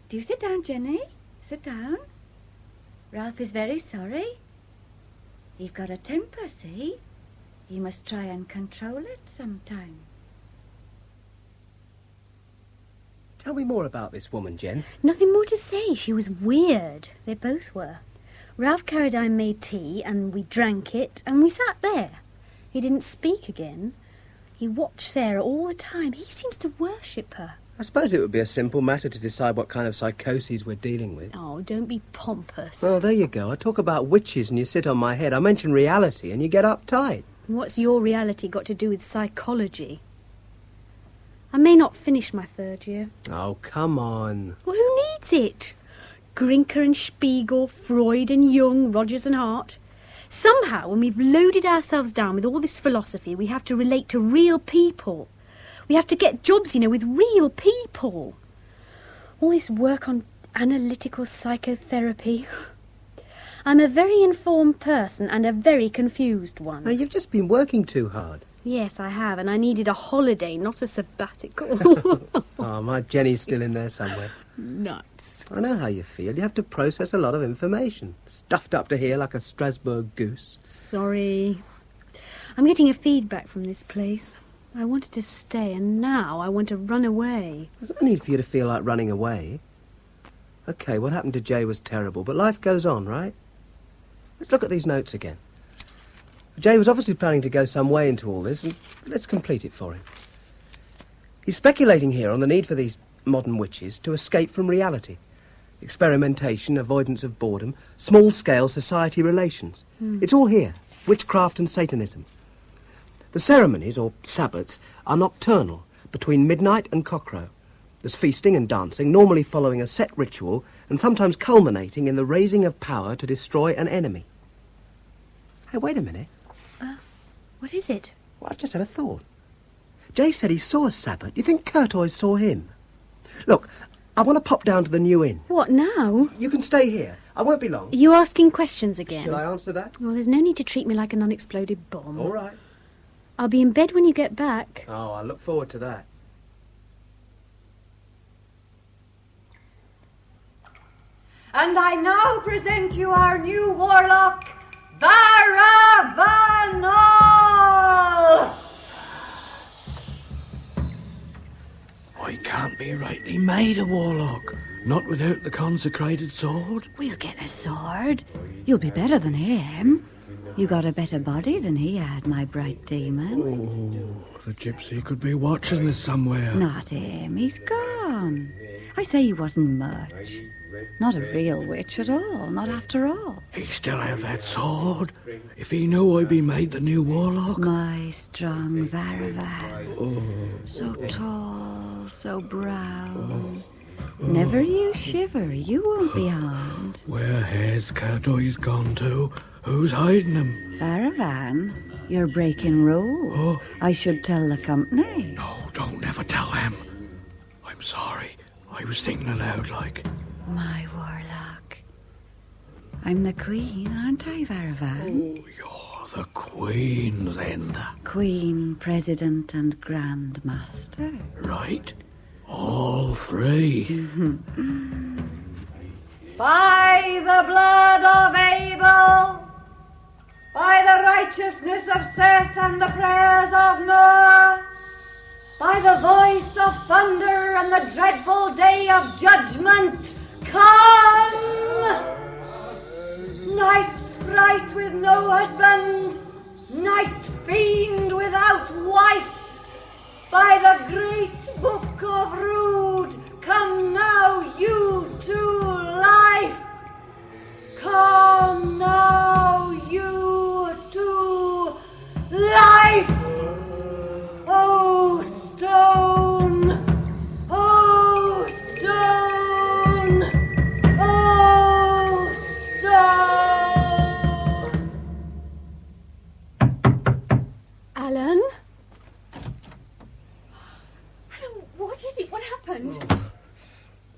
Do sit down, Jenny. Sit down. Ralph is very sorry. You've got a temper, see? You must try and control it sometime. Tell me more about this woman, Jen. Nothing more to say. She was weird. They both were. Ralph Carradine made tea, and we drank it, and we sat there. He didn't speak again. He watched Sarah all the time. He seems to worship her. I suppose it would be a simple matter to decide what kind of psychoses we're dealing with. Oh, don't be pompous. Well, there you go. I talk about witches and you sit on my head. I mention reality and you get uptight. What's your reality got to do with psychology? I may not finish my third year. Oh, come on. Well, who needs it? Grinker and Spiegel, Freud and Jung, Rogers and Hart. Somehow, when we've loaded ourselves down with all this philosophy, we have to relate to real people. We have to get jobs, you know, with real people. All this work on analytical psychotherapy. I'm a very informed person and a very confused one. Now, you've just been working too hard. Yes, I have, and I needed a holiday, not a sabbatical. Oh, my Jenny's still in there somewhere. Nuts. I know how you feel. You have to process a lot of information. Stuffed up to here like a Strasbourg goose. Sorry. I'm getting a feedback from this place. I wanted to stay, and now I want to run away. There's no need for you to feel like running away. OK, what happened to Jay was terrible, but life goes on, right? Let's look at these notes again. Jay was obviously planning to go some way into all this, and let's complete it for him. He's speculating here on the need for these modern witches to escape from reality. Experimentation, avoidance of boredom, small-scale society relations. It's all here. Witchcraft and Satanism. The ceremonies, or sabbats, are nocturnal, between midnight and cockcrow. There's feasting and dancing, normally following a set ritual, and sometimes culminating in the raising of power to destroy an enemy. Hey, wait a minute. What is it? Well, I've just had a thought. Jay said he saw a sabbat. You think Courtois saw him? Look, I want to pop down to the New Inn. What, now? You can stay here. I won't be long. Are you asking questions again? Shall I answer that? Well, there's no need to treat me like an unexploded bomb. All right. I'll be in bed when you get back. Oh, I look forward to that. And I now present you our new warlock, Barabanal! I can't be rightly made a warlock, not without the consecrated sword. We'll get a sword. You'll be better than him. You got a better body than he had, my bright demon. Oh, the gypsy could be watching us somewhere. Not him, he's gone. I say he wasn't much. Not a real witch at all, not after all. He still have that sword, if he knew I'd be made the new warlock. My strong Varavan. Oh. So tall, so brown. Never you shiver, you won't be harmed. Where has Curtoy's gone to? Who's hiding him? Varavan, you're breaking rules. Oh. I should tell the company. No, don't never tell them. I'm sorry. I was thinking aloud like. My warlock. I'm the queen, aren't I, Varavan? Oh, you're the queen, then. Queen, president, and grand master. Right. All three. By the blood of Abel, by the righteousness of Seth and the prayers of Noah, by the voice of thunder and the dreadful day of judgment, come! Night sprite with no husband, night fiend without wife, by the great book of Rood, come now you to life. Come now you to life. Oh, stone! Oh, stone! Oh, stone! Alan? What is it? What happened?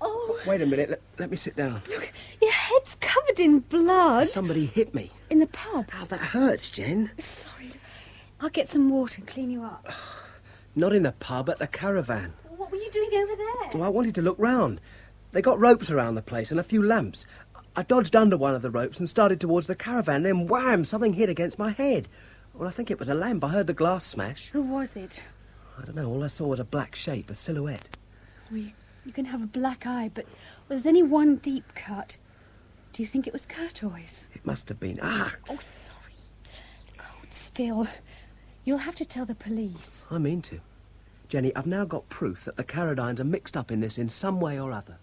Oh. Wait a minute. Let me sit down. Look, your head's covered in blood. Somebody hit me. In the pub. Oh, that hurts, Jen. Sorry. I'll get some water and clean you up. Not in the pub, at the caravan. What were you doing over there? Well, I wanted to look round. They got ropes around the place and a few lamps. I dodged under one of the ropes and started towards the caravan. Then, wham, something hit against my head. Well, I think it was a lamp. I heard the glass smash. Who was it? I don't know. All I saw was a black shape, a silhouette. Well, you can have a black eye, but there's only one deep cut. Do you think it was Curtoy's? It must have been. Ah! Oh, sorry. Hold still. You'll have to tell the police. I mean to. Jenny, I've now got proof that the Caradines are mixed up in this in some way or other.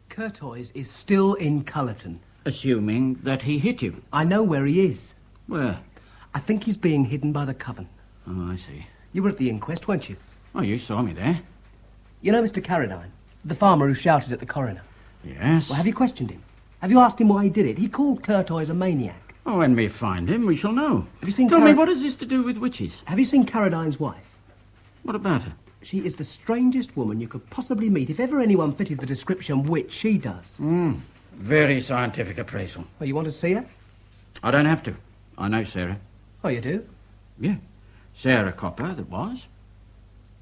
Curtoy's is still in Cullerton. Assuming that he hit you. I know where he is. Where? I think he's being hidden by the coven. Oh, I see. You were at the inquest, weren't you? Oh, you saw me there. You know Mr. Caradine, the farmer who shouted at the coroner? Yes. Well, have you questioned him? Have you asked him why he did it? He called Curtoy's a maniac. Oh, when we find him, we shall know. Have you seen Tell me, what has this to do with witches? Have you seen Caradine's wife? What about her? She is the strangest woman you could possibly meet. If ever anyone fitted the description witch, she does. Very scientific appraisal. Oh, you want to see her? I don't have to. I know Sarah. Oh, you do? Yeah. Sarah Copper, that was.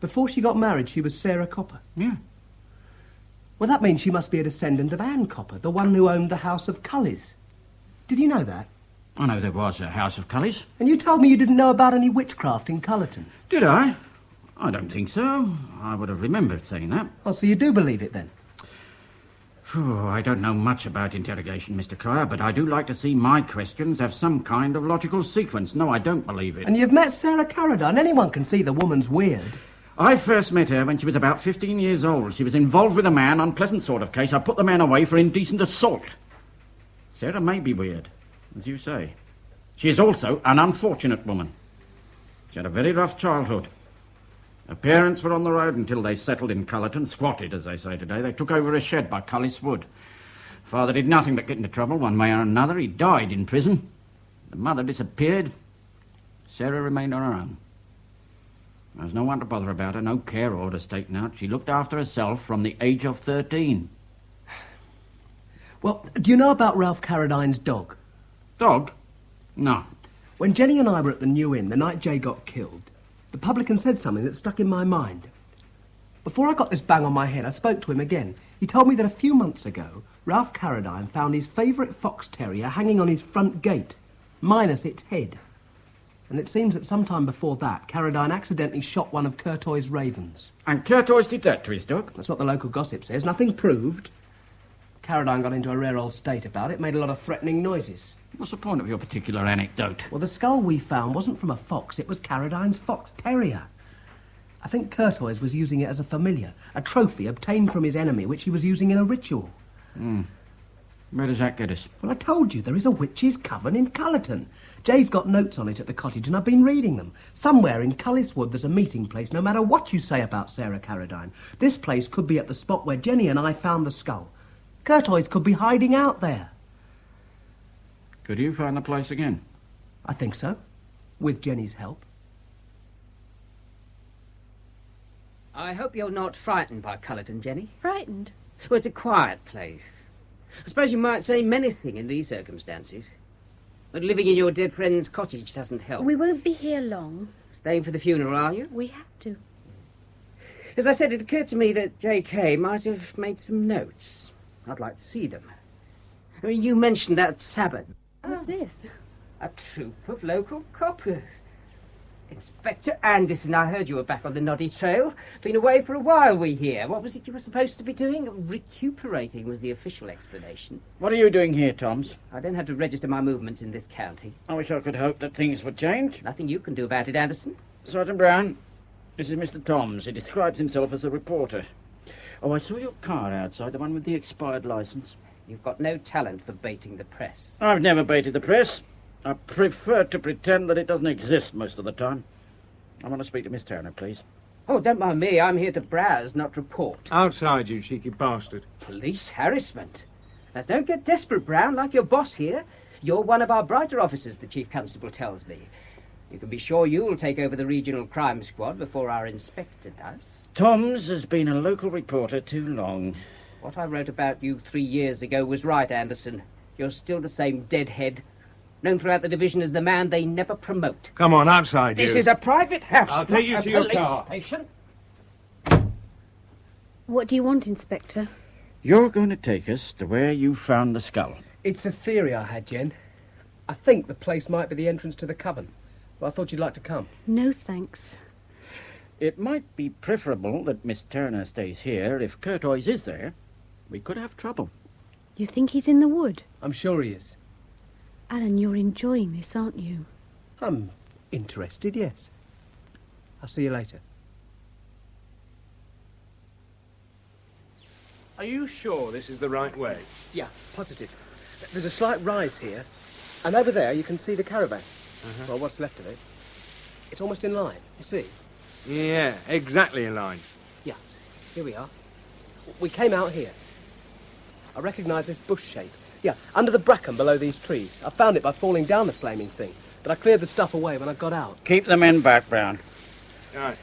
Before she got married, she was Sarah Copper? Yeah. Well, that means she must be a descendant of Anne Copper, the one who owned the House of Cullies. Did you know that? I know there was a House of Cullies. And you told me you didn't know about any witchcraft in Cullerton. Did I? I don't think so. I would have remembered saying that. Oh, so you do believe it, then? I don't know much about interrogation, Mr. Cryer, but I do like to see my questions have some kind of logical sequence. No, I don't believe it. And you've met Sarah Caradine. Anyone can see the woman's weird. I first met her when she was about 15 years old. She was involved with a man, unpleasant sort of case. I put the man away for indecent assault. Sarah may be weird, as you say. She is also an unfortunate woman. She had a very rough childhood. Her parents were on the road until they settled in Cullerton, squatted, as they say today. They took over a shed by Cullis Wood. Father did nothing but get into trouble one way or another. He died in prison. The mother disappeared. Sarah remained on her own. There was no one to bother about her, no care orders taken out. She looked after herself from the age of 13. Well, do you know about Ralph Caradine's dog? Dog? No. When Jenny and I were at the New Inn, the night Jay got killed, the publican said something that stuck in my mind. Before I got this bang on my head, I spoke to him again. He told me that a few months ago, Ralph Carradine found his favourite fox terrier hanging on his front gate, minus its head. And it seems that sometime before that, Carradine accidentally shot one of Courtois' ravens. And Courtois did that to his dog? That's what the local gossip says. Nothing proved. Carradine got into a rare old state about it, made a lot of threatening noises. What's the point of your particular anecdote? Well, the skull we found wasn't from a fox, it was Carradine's fox terrier. I think Courtois was using it as a familiar, a trophy obtained from his enemy, which he was using in a ritual. Where does that get us? Well, I told you, there is a witch's coven in Cullerton. Jay's got notes on it at the cottage, and I've been reading them. Somewhere in Cullis Wood there's a meeting place, no matter what you say about Sarah Carradine. This place could be at the spot where Jenny and I found the skull. Courtois could be hiding out there. Could you find the place again? I think so, with Jenny's help. I hope you're not frightened by Cullerton, Jenny. Frightened? Well, it's a quiet place. I suppose you might say menacing in these circumstances. But living in your dead friend's cottage doesn't help. We won't be here long. Staying for the funeral, are you? We have to. As I said, it occurred to me that J.K. might have made some notes. I'd like to see them. I mean, you mentioned that Sabbath. What's this? A troop of local coppers. Inspector Anderson, I heard you were back on the Noddy Trail. Been away for a while, we hear. What was it you were supposed to be doing? Recuperating was the official explanation. What are you doing here, Toms? I don't have to register my movements in this county. I wish I could hope that things would change. Nothing you can do about it, Anderson. Sergeant Brown, this is Mr. Toms. He describes himself as a reporter. Oh, I saw your car outside, the one with the expired licence. You've got no talent for baiting the press. I've never baited the press. I prefer to pretend that it doesn't exist most of the time. I want to speak to Miss Turner, please. Oh, don't mind me. I'm here to browse, not report. Outside, you cheeky bastard. Police harassment. Now, don't get desperate, Brown, like your boss here. You're one of our brighter officers, the Chief Constable tells me. You can be sure you'll take over the regional crime squad before our inspector does. Toms has been a local reporter too long. What I wrote about you 3 years ago was right, Anderson. You're still the same deadhead. Known throughout the division as the man they never promote. Come on, outside, you. This is a private house. I'll take you to your car. Station. What do you want, Inspector? You're going to take us to where you found the skull. It's a theory I had, Jen. I think the place might be the entrance to the coven. Well, I thought you'd like to come. No, thanks. It might be preferable that Miss Turner stays here. If Courtois is there, we could have trouble. You think he's in the wood? I'm sure he is. Alan, you're enjoying this, aren't you? I'm interested, yes. I'll see you later. Are you sure this is the right way? Yeah, positive. There's a slight rise here, and over there you can see the caravan. Well, what's left of it. It's almost in line, you see? Yeah, exactly in line. Yeah, here we are. We came out here. I recognise this bush shape. Yeah, under the bracken below these trees. I found it by falling down the flaming thing, but I cleared the stuff away when I got out. Keep the men back, Brown. Right.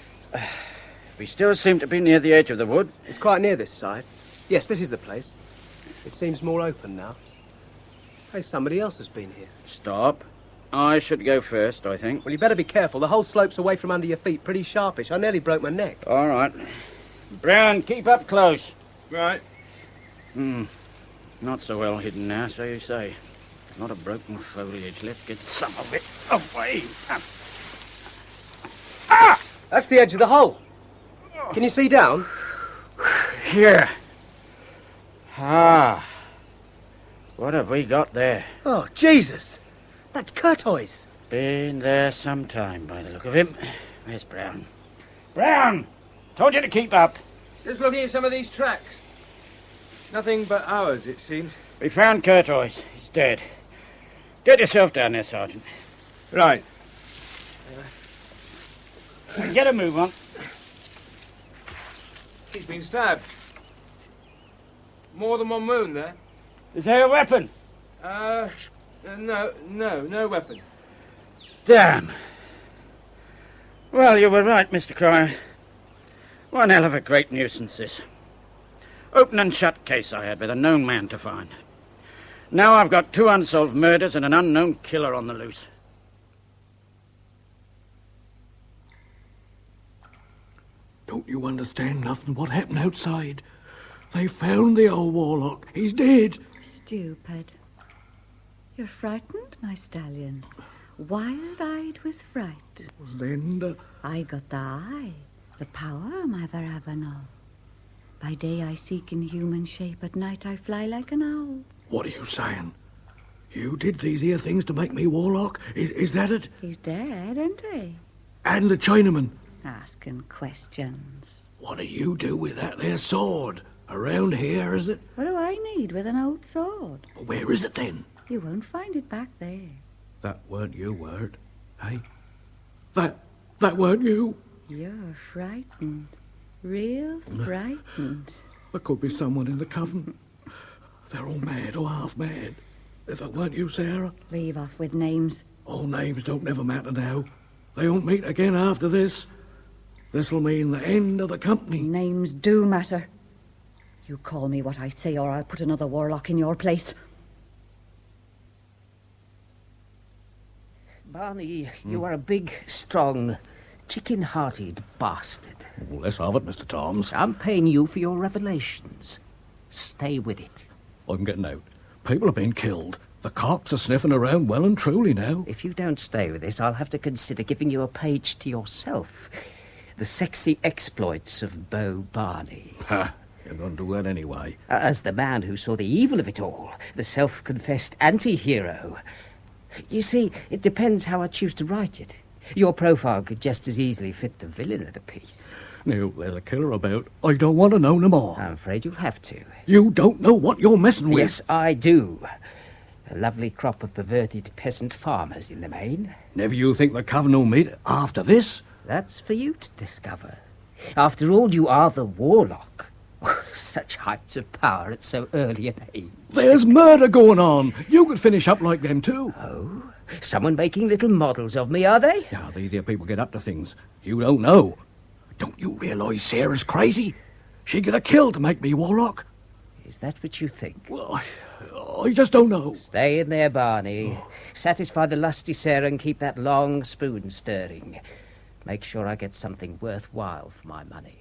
We still seem to be near the edge of the wood. It's quite near this side. Yes, this is the place. It seems more open now. Hey, somebody else has been here. Stop. I should go first, I think. Well, you better be careful. The whole slope's away from under your feet, pretty sharpish. I nearly broke my neck. All right. Brown, keep up close. Right. Not so well hidden now, so you say. A lot of broken foliage. Let's get some of it away. Ah! That's the edge of the hole. Can you see down? Here. Ah. What have we got there? Oh, Jesus. That's Courtois. Been there some time, by the look of him. Where's Brown? Brown! Told you to keep up. Just looking at some of these tracks. Nothing but ours, it seems. We found Courtois. He's dead. Get yourself down there, Sergeant. Right. Get a move on. He's been stabbed. More than one wound there. Is there a weapon? No weapon. Damn. Well, you were right, Mr. Cryer. One hell of a great nuisance, this. Open and shut case I had with a known man to find. Now I've got 2 unsolved murders and an unknown killer on the loose. Don't you understand nothing what happened outside? They found the old warlock. He's dead. Stupid. You're frightened, my stallion. Wild-eyed with fright. Then I got the eye, the power I'm ever having all. By day I seek in human shape, at night I fly like an owl. what are you saying? You did these here things to make me warlock? Is that it? He's dead, ain't he? And the Chinaman? Asking questions. What do you do with that there sword? Around here, is it? What do I need with an old sword? Where is it then? You won't find it back there. That weren't you, word. Hey? That weren't you? You're frightened. Real frightened. There could be someone in the coven. They're all mad or half mad. If it weren't you, Sarah. Leave off with names. All names don't never matter now. They won't meet again after this. This'll mean the end of the company. Names do matter. You call me what I say, or I'll put another warlock in your place. Barney, you are a big, strong, chicken-hearted bastard. Well, let's have it, Mr. Toms. I'm paying you for your revelations. Stay with it. I'm getting out. People have been killed. The cops are sniffing around well and truly now. If you don't stay with this, I'll have to consider giving you a page to yourself. The sexy exploits of Beau Barney. Ha! You're going to do that anyway. As the man who saw the evil of it all, the self-confessed anti-hero. You see, it depends how I choose to write it. Your profile could just as easily fit the villain of the piece. Now, there's a killer about. I don't want to know no more. I'm afraid you'll have to. You don't know what you're messing with. Yes, I do. A lovely crop of perverted peasant farmers in the main. Never you think the coven will meet after this? That's for you to discover. After all, you are the warlock. Such heights of power at so early an age. There's murder going on. You could finish up like them too. Oh? Someone making little models of me, are they? Now, these here people get up to things. You don't know. Don't you realise Sarah's crazy? She'd get a kill to make me warlock. Is that what you think? Well, I just don't know. Stay in there, Barney. Satisfy the lusty Sarah and keep that long spoon stirring. Make sure I get something worthwhile for my money.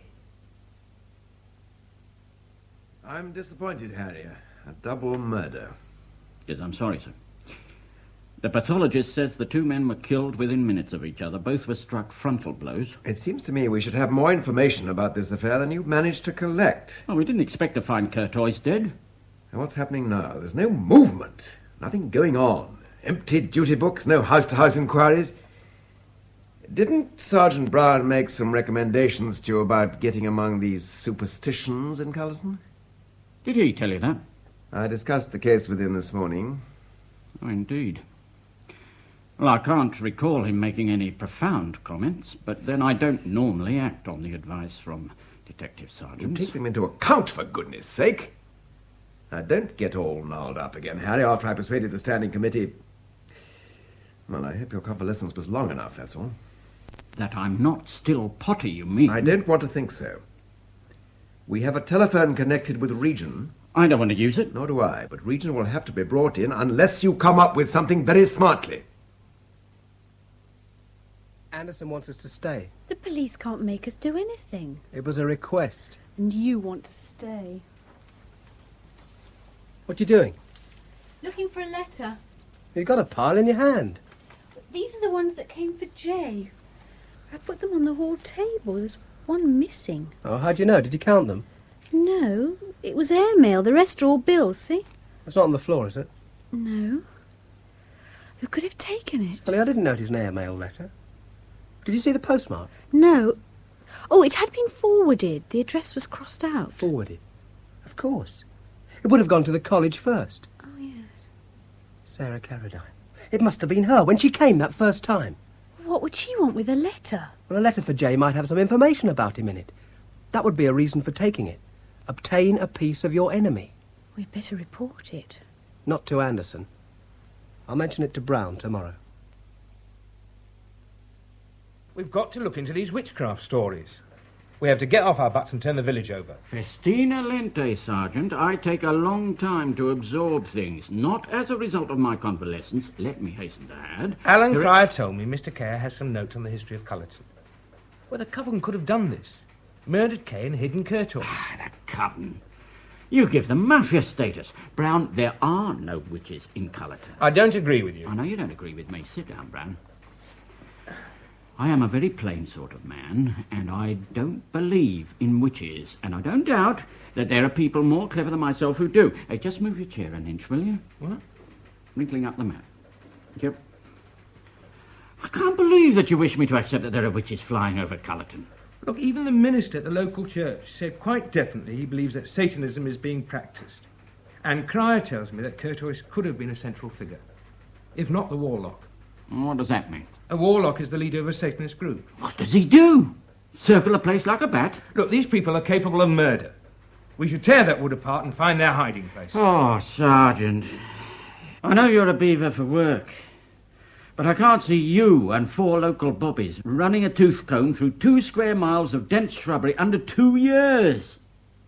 I'm disappointed, Harry. A double murder. Yes, I'm sorry, sir. The pathologist says the two men were killed within minutes of each other. Both were struck frontal blows. It seems to me we should have more information about this affair than you've managed to collect. Well, we didn't expect to find Courtois dead. And what's happening now? There's no movement. Nothing going on. Empty duty books, no house-to-house inquiries. Didn't Sergeant Brown make some recommendations to you about getting among these superstitions in Cullerton? Did he tell you that? I discussed the case with him this morning. Oh, indeed. Well, I can't recall him making any profound comments, but then I don't normally act on the advice from detective sergeants. You take them into account, for goodness sake. Now, don't get all gnarled up again, Harry, after I persuaded the standing committee. Well, I hope your convalescence was long enough, that's all. That I'm not still potty, you mean? I don't want to think so. We have a telephone connected with Region. I don't want to use it. Nor do I, but Region will have to be brought in unless you come up with something very smartly. Anderson wants us to stay. The police can't make us do anything. It was a request. And you want to stay. What you doing? Looking for a letter. You've got a pile in your hand. These are the ones that came for Jay. I put them on the hall table. There's one missing. Oh, how'd you know? Did you count them? No, it was airmail. The rest are all bills, see? It's not on the floor, is it? No. Who could have taken it? Funny, I didn't notice an airmail letter. Did you see the postmark? No. Oh, it had been forwarded. The address was crossed out. Forwarded? Of course. It would have gone to the college first. Oh, yes. Sarah Carradine. It must have been her when she came that first time. What would she want with a letter? Well, a letter for Jay might have some information about him in it. That would be a reason for taking it. Obtain a piece of your enemy. We'd better report it. Not to Anderson. I'll mention it to Brown tomorrow. We've got to look into these witchcraft stories. We have to get off our butts and turn the village over. Festina lente, Sergeant. I take a long time to absorb things, not as a result of my convalescence, let me hasten to add. Alan Cryer told me Mr. Kerr has some notes on the history of Cullerton. Well, the coven could have done this. Murdered Kay and hidden Curtois. That coven. You give them mafia status. Brown, there are no witches in Cullerton. I don't agree with you. I know you don't agree with me. Sit down, Brown. I am a very plain sort of man, and I don't believe in witches, and I don't doubt that there are people more clever than myself who do. Hey, just move your chair an inch, will you? What? Wrinkling up the map. Yep. I can't believe that you wish me to accept that there are witches flying over Cullerton. Look, even the minister at the local church said quite definitely he believes that Satanism is being practiced. And Cryer tells me that Curtois could have been a central figure, if not the warlock. What does that mean? A warlock is the leader of a Satanist group. What does he do? Circle a place like a bat? Look, these people are capable of murder. We should tear that wood apart and find their hiding place. Oh, Sergeant. I know you're a beaver for work, but I can't see you and 4 local bobbies running a tooth comb through 2 square miles of dense shrubbery under 2 years.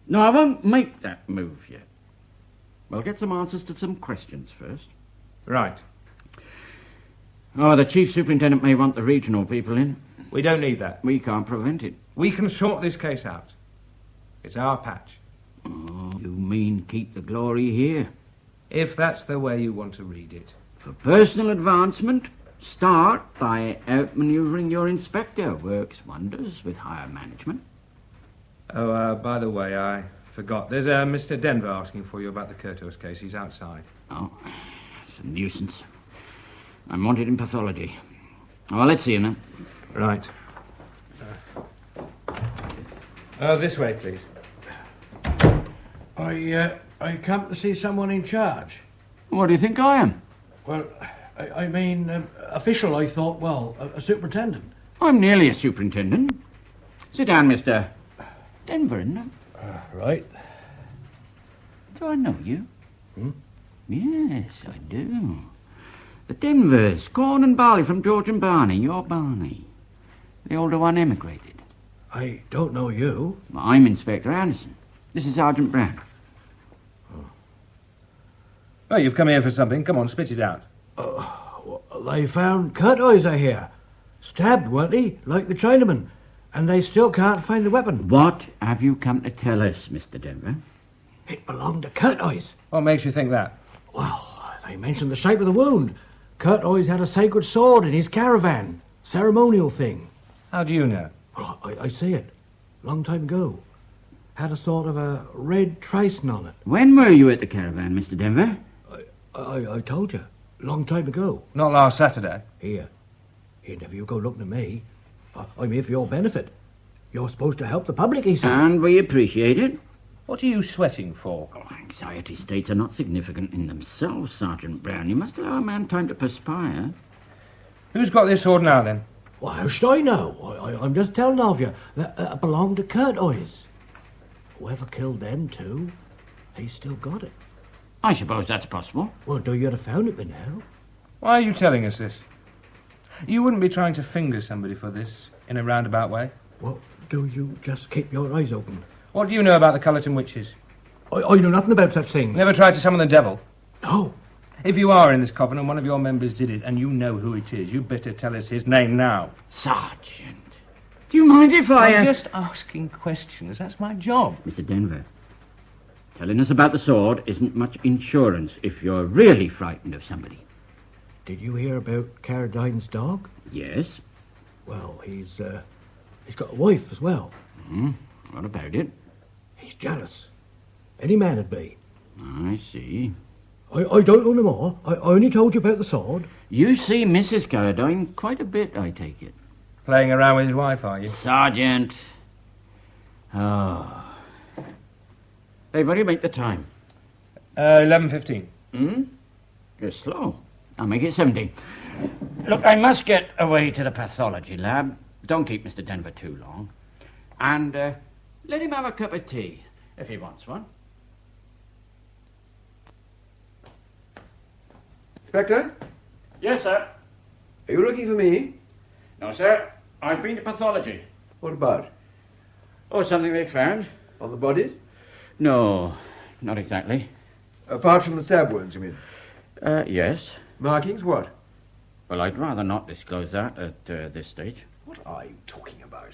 No, I won't make that move yet. We'll get some answers to some questions first. Right. Oh, the chief superintendent may want the regional people in. We don't need that. We can't prevent it. We can sort this case out. It's our patch. Oh, you mean keep the glory here? If that's the way you want to read it. For personal advancement, start by outmaneuvering your inspector. Works wonders with higher management. Oh, by the way, I forgot. There's Mr. Denver asking for you about the Curtois case. He's outside. Oh, it's a nuisance. I'm wanted in pathology. Oh, let's see you now. Right. This way, please. I come to see someone in charge. What do you think I am? Well, I mean, official, I thought, well, a superintendent. I'm nearly a superintendent. Sit down, Mr. Denver, isn't it? Right. Do I know you? Yes, I do. The Denvers, corn and barley from George and Barney. You're Barney. The older one emigrated. I don't know you. I'm Inspector Anderson. This is Sergeant Brown. Oh, you've come here for something. Come on, spit it out. They found Curtois, I hear. Stabbed, weren't he? Like the Chinaman. And they still can't find the weapon. What have you come to tell us, Mr. Denver? It belonged to Curtois. What makes you think that? Well, they mentioned the shape of the wound. Curtois had a sacred sword in his caravan. Ceremonial thing. How do you know? Well, I see it. Long time ago. Had a sort of a red tracing on it. When were you at the caravan, Mr. Denver? I told you. Long time ago. Not last Saturday. Here, never you go looking at me. I'm here for your benefit. You're supposed to help the public, he said. And we appreciate it. What are you sweating for? Oh, anxiety states are not significant in themselves, Sergeant Brown. You must allow a man time to perspire. Who's got this sword now, then? Well, how should I know? I'm just telling of you that it belonged to Curtois. Whoever killed them two, he's still got it. I suppose that's possible. Well, do you have found it by now? Why are you telling us this? You wouldn't be trying to finger somebody for this in a roundabout way? Well, do you just keep your eyes open? What do you know about the Cullerton witches? I know nothing about such things. Never tried to summon the devil? No. If you are in this coven and one of your members did it, and you know who it is, you better tell us his name now. Sergeant, do you mind if I'm just asking questions. That's my job. Mr. Denver, telling us about the sword isn't much insurance if you're really frightened of somebody. Did you hear about Carradine's dog? Yes. Well, he's got a wife as well. What about it? He's jealous. Any man would be. I see. I don't know no more. I only told you about the sword. You see Mrs. Carradine quite a bit, I take it. Playing around with his wife, are you? Sergeant. Oh. Hey, what do you make the time? 11:15. You're slow. I'll make it 17. Look, I must get away to the pathology lab. Don't keep Mr. Denver too long. And let him have a cup of tea, if he wants one. Inspector? Yes, sir. Are you looking for me? No, sir. I've been to pathology. What about? Oh, something they found. On the bodies? No, not exactly. Apart from the stab wounds, you mean? Yes. Markings, what? Well, I'd rather not disclose that at this stage. What are you talking about?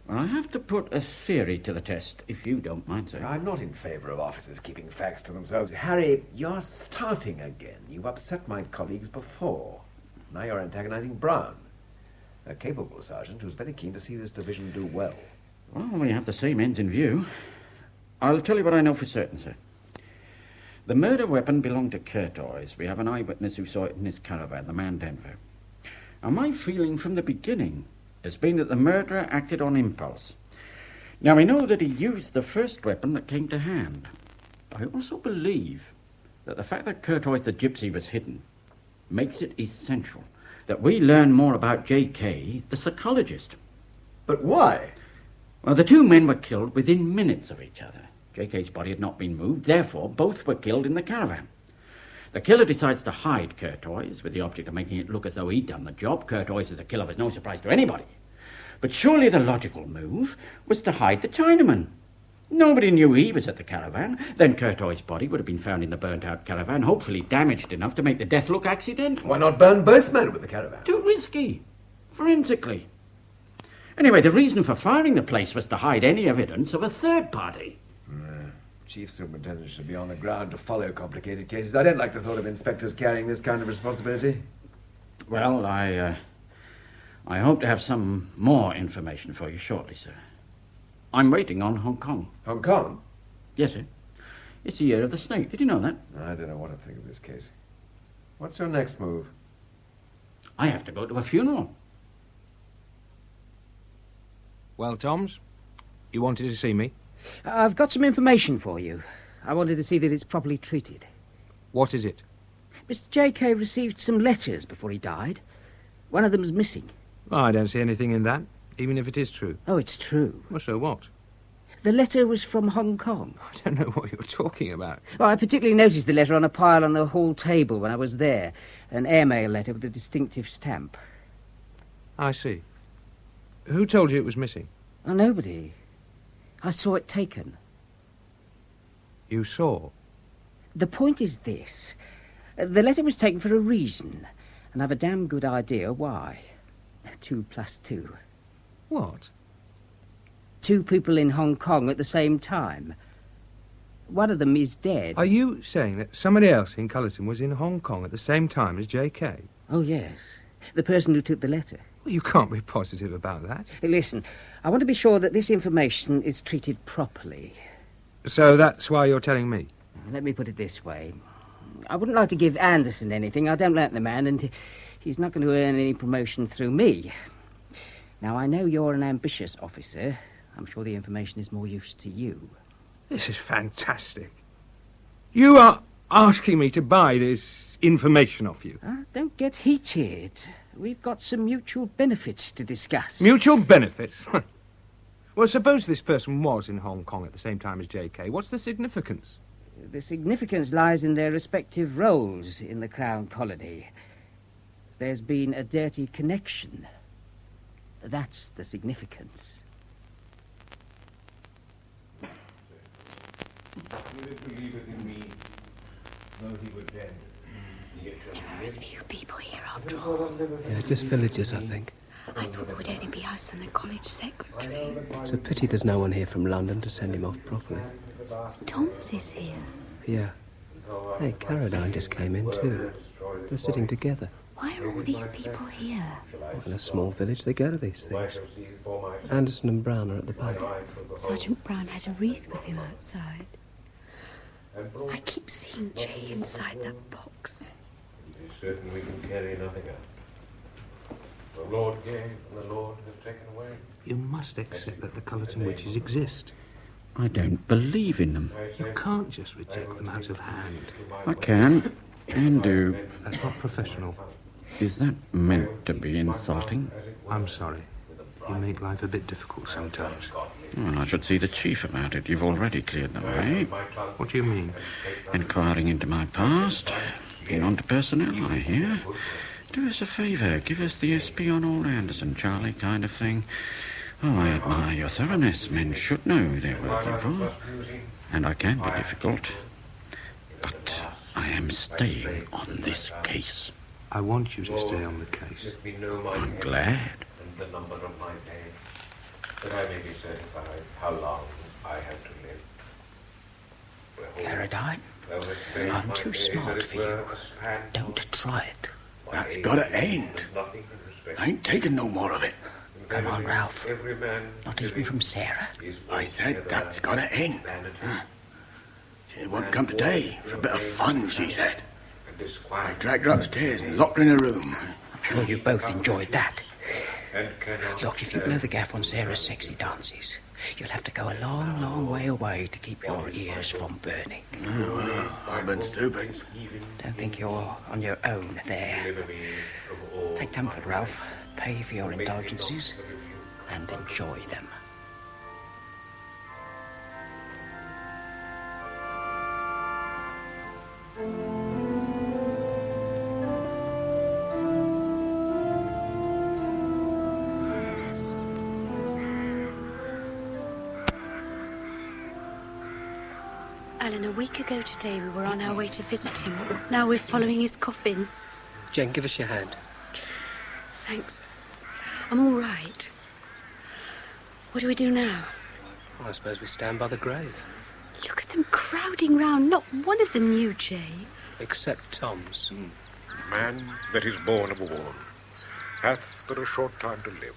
Well, I have to put a theory to the test, if you don't mind, sir. I'm not in favour of officers keeping facts to themselves. Harry, you're starting again. You've upset my colleagues before. Now you're antagonising Brown, a capable sergeant who's very keen to see this division do well. Well, we have the same ends in view. I'll tell you what I know for certain, sir. The murder weapon belonged to Curtois. We have an eyewitness who saw it in his caravan, the man Denver. And my feeling from the beginning has been that the murderer acted on impulse. Now, we know that he used the first weapon that came to hand. I also believe that the fact that Curtois the gypsy was hidden makes it essential that we learn more about J.K., the psychologist. But why? Well, the two men were killed within minutes of each other. J.K.'s body had not been moved, therefore both were killed in the caravan. The killer decides to hide Curtois with the object of making it look as though he'd done the job. Curtois as a killer was no surprise to anybody. But surely the logical move was to hide the Chinaman. Nobody knew he was at the caravan. Then Curtois' body would have been found in the burnt-out caravan, hopefully damaged enough to make the death look accidental. Why not burn both men with the caravan? Too risky, forensically. Anyway, the reason for firing the place was to hide any evidence of a third party. Chief Superintendent should be on the ground to follow complicated cases. I don't like the thought of inspectors carrying this kind of responsibility. Well, I hope to have some more information for you shortly, sir. I'm waiting on Hong Kong. Hong Kong? Yes, sir. It's the year of the snake. Did you know that? I don't know what to think of this case. What's your next move? I have to go to a funeral. Well, Toms, you wanted to see me? I've got some information for you. I wanted to see that it's properly treated. What is it? Mr. J.K. received some letters before he died. One of them's missing. Well, I don't see anything in that, even if it is true. Oh, it's true. Well, so what? The letter was from Hong Kong. I don't know what you're talking about. Well, I particularly noticed the letter on a pile on the hall table when I was there. An airmail letter with a distinctive stamp. I see. Who told you it was missing? Oh, nobody. I saw it taken. You saw? The point is this. The letter was taken for a reason, and I've a damn good idea why. 2 + 2. What? 2 people in Hong Kong at the same time. One of them is dead. Are you saying that somebody else in Cullerton was in Hong Kong at the same time as J.K.? Oh, yes. The person who took the letter. Well, you can't be positive about that. Listen, I want to be sure that this information is treated properly. So that's why you're telling me? Let me put it this way. I wouldn't like to give Anderson anything. I don't like the man, and he's not going to earn any promotion through me. Now, I know you're an ambitious officer. I'm sure the information is more use to you. This is fantastic. You are asking me to buy this information off you? Don't get heated. We've got some mutual benefits to discuss. Mutual benefits? Well, suppose this person was in Hong Kong at the same time as J.K. What's the significance? The significance lies in their respective roles in the Crown Colony. There's been a dirty connection. That's the significance. You believeth in me, though he were dead. There are a few people here after all. Yeah, just villagers, I think. I thought there would only be us and the college secretary. It's a pity there's no one here from London to send him off properly. Tom's is here. Yeah. Hey, Caroline just came in too. They're sitting together. Why are all these people here? Well, in a small village, they go to these things. Anderson and Brown are at the pub. Sergeant Brown had a wreath with him outside. I keep seeing Jay inside that box. It is certain we can carry nothing out. The Lord gave, and the Lord has taken away. You must accept that the Cullerton witches exist. I don't believe in them. You can't just reject them out of hand. I can do. That's not professional. Is that meant to be insulting? I'm sorry. You make life a bit difficult sometimes. Well, I should see the chief about it. You've already cleared the way. What do you mean? Inquiring into my past. Been on to personnel, I hear. Do us a favour. Give us the SP on old Anderson, Charlie, kind of thing. Oh, I admire your thoroughness. Men should know who they're working for. And I can be difficult. But I am staying on this case. I want you to stay on the case. I'm glad. The number of my day. that I may be certified how long I have to live. Caradine, I'm too smart for you. Don't try it. That's gotta end. I ain't taking no more of it. Come on, Ralph. Not even from Sarah. I said that's gotta end. She won't come today for a bit of fun, she said. I dragged her upstairs and locked her in a room. I'm sure you both enjoyed that. Look, if you blow the gaff on Sarah's sexy dances, you'll have to go a long, long way away to keep your ears from burning. Oh, well, I've been stupid. Don't think you're on your own there. Take comfort, Ralph. Pay for your indulgences and enjoy them. Alan, a week ago today we were on our way to visit him. Now we're following his coffin. Jen, give us your hand. Thanks. I'm all right. What do we do now? Well, I suppose we stand by the grave. Look at them crowding round. Not one of them knew Jay. Except Tom's. Man that is born of a woman hath but a short time to live,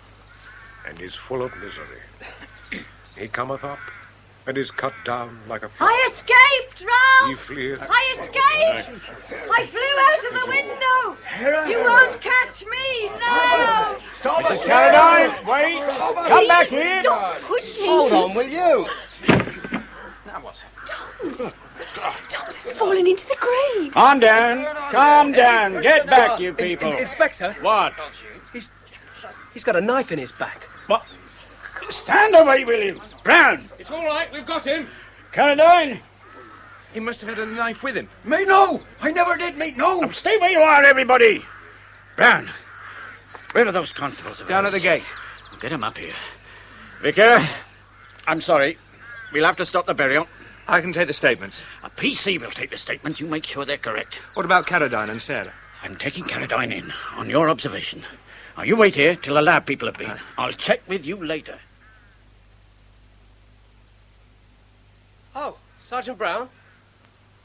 and is full of misery. He cometh up, and is cut down like a flower. I escaped, Ralph! He fleeth. I escaped! I flew out of the window! You won't catch me, no! Stop Mrs. Caradine, wait! Come back here! Stop pushing! Hold on, will you? Now what? Tom's has fallen into the grave. Calm down. Calm down. Get back, you people. Inspector. What? He's got a knife in his back. What? Stand away, will you? Brown! It's all right, we've got him. Caradine! He must have had a knife with him. Me no! I never did, mate, no! Now stay where you are, everybody! Brown, where are those constables? Down at the gate. Get him up here. Vicar, I'm sorry. We'll have to stop the burial. I can take the statements. A PC will take the statements. You make sure they're correct. What about Caradine and Sarah? I'm taking Caradine in, on your observation. Now, you wait here till the lab people have been. I'll check with you later. Oh, Sergeant Brown?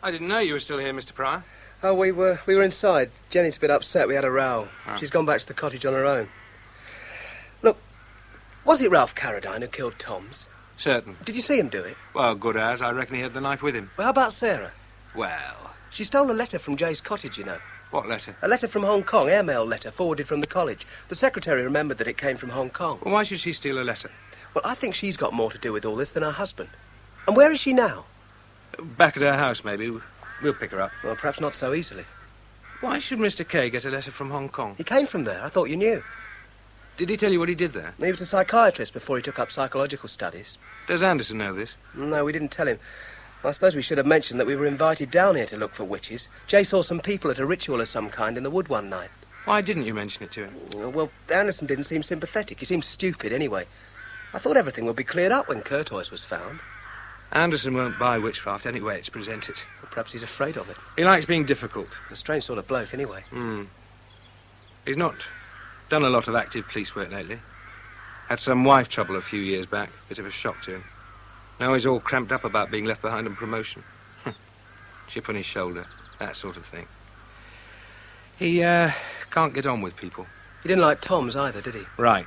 I didn't know you were still here, Mr. Pryor. Oh, we were inside. Jenny's a bit upset. We had a row. Oh. She's gone back to the cottage on her own. Look, was it Ralph Caradine who killed Tom's? Certain. Did you see him do it? Well, good as. I reckon he had the knife with him. Well, how about Sarah? Well, She stole a letter from Jay's cottage, you know. what letter? A letter from Hong Kong, airmail letter, forwarded from the college. The secretary remembered that it came from Hong Kong. Well, why should she steal a letter? Well, I think she's got more to do with all this than her husband. And where is she now? Back at her house, maybe. We'll pick her up. Well, perhaps not so easily. Why should Mr. Kay get a letter from Hong Kong? He came from there. I thought you knew. Did he tell you what he did there? He was a psychiatrist before he took up psychological studies. Does Anderson know this? No, we didn't tell him. I suppose we should have mentioned that we were invited down here to look for witches. Jay saw some people at a ritual of some kind in the wood one night. Why didn't you mention it to him? Well, Anderson didn't seem sympathetic. He seemed stupid anyway. I thought everything would be cleared up when Curtois was found. Anderson won't buy Witchcraft any way it's presented. Well, perhaps he's afraid of it. He likes being difficult. A strange sort of bloke, anyway. He's not done a lot of active police work lately. Had some wife trouble a few years back. Bit of a shock to him. Now he's all cramped up about being left behind on promotion. Chip on his shoulder, that sort of thing. He can't get on with people. He didn't like Tom's either, did he? Right.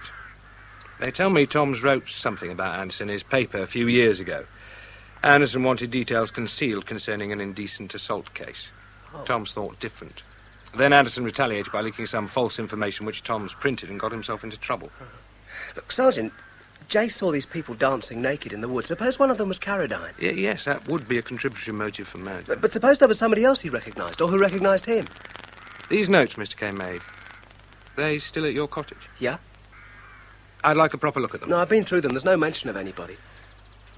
They tell me Tom's wrote something about Anderson in his paper a few years ago. Anderson wanted details concealed concerning an indecent assault case. Oh. Tom's thought different. Then Anderson retaliated by leaking some false information which Tom's printed and got himself into trouble. Look, Sergeant, Jay saw these people dancing naked in the woods. Suppose one of them was Caradine. Yes, that would be a contributory motive for murder. But suppose there was somebody else he recognised, or who recognised him. These notes Mr. Kay made, they still at your cottage? Yeah? I'd like a proper look at them. No, I've been through them. There's no mention of anybody.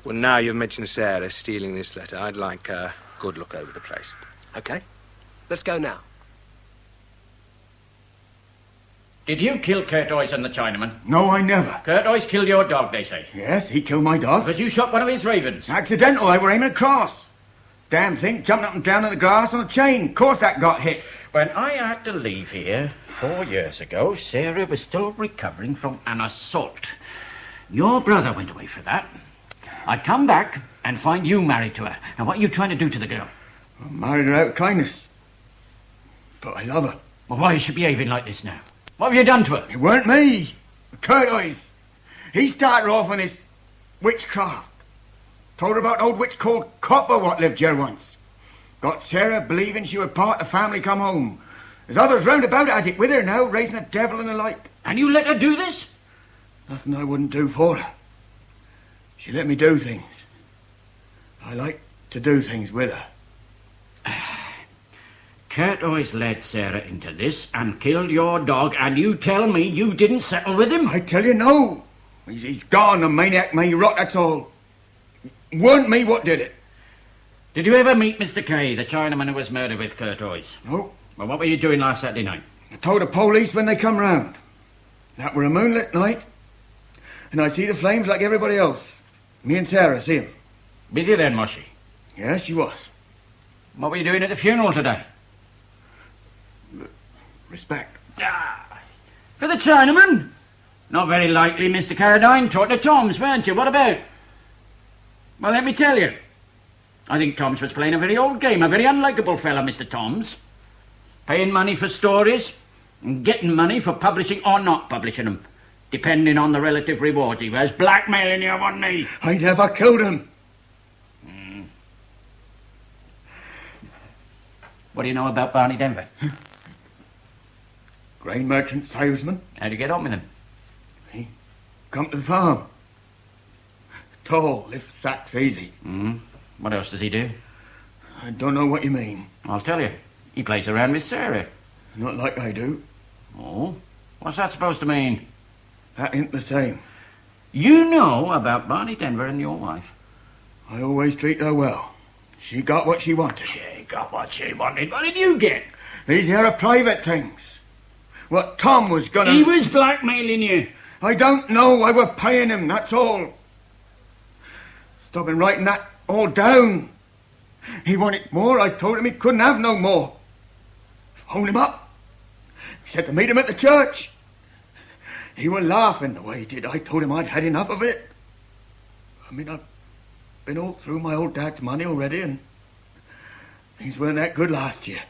Well, now you've mentioned Sarah stealing this letter, I'd like a good look over the place. OK. Let's go now. Did you kill Curtois and the Chinaman? No, I never. Curtois killed your dog, they say. Yes, he killed my dog. Because you shot one of his ravens. Accidental, I were aiming across. Damn thing, jumping up and down in the grass on a chain. Of course that got hit. When I had to leave here 4 years ago, Sarah was still recovering from an assault. Your brother went away for that. I'd come back and find you married to her. And what are you trying to do to the girl? I married her out of kindness. But I love her. Well, why is she behaving like this now? What have you done to her? It weren't me. Curtis. He started off on this witchcraft. Told her about an old witch called Copper what lived here once. Got Sarah believing she would part the family come home. There's others round about at it with her now, raising the devil and the like. And you let her do this? Nothing I wouldn't do for her. She let me do things. I like to do things with her. Kurt always led Sarah into this and killed your dog, and you tell me you didn't settle with him? I tell you no. He's gone, the maniac may rot, that's all. It weren't me what did it. Did you ever meet Mr. Kay, the Chinaman who was murdered with Kurt Oyes? No. Well, what were you doing last Saturday night? I told the police when they come round. That were a moonlit night, and I see the flames like everybody else. Me and Sarah see 'em. With you then, was she? Yes, she was. What were you doing at the funeral today? Respect. For the Chinaman? Not very likely, Mr. Carradine. Talking to Tom's, weren't you? What about? Well, let me tell you. I think Tom's was playing a very old game, a very unlikable fella, Mr. Tom's. Paying money for stories and getting money for publishing or not publishing them, depending on the relative reward he was. Blackmailing you, wasn't he? I never killed him. What do you know about Barney Denver? Grain merchant salesman. How'd you get on with him? He come to the farm. Tall, lifts sacks easy. What else does he do? I don't know what you mean. I'll tell you. He plays around with Sarah. Not like I do. Oh? What's that supposed to mean? That ain't the same. You know about Barney Denver and your wife. I always treat her well. She got what she wanted. She got what she wanted. What did you get? These here are private things. What Tom was gonna... He was blackmailing you. I don't know. I were paying him, that's all. Stopping writing that all down. He wanted more. I told him he couldn't have no more. Phoned him up. He said to meet him at the church. He were laughing the way he did. I told him I'd had enough of it. I mean, I've been all through my old dad's money already, and things weren't that good last year.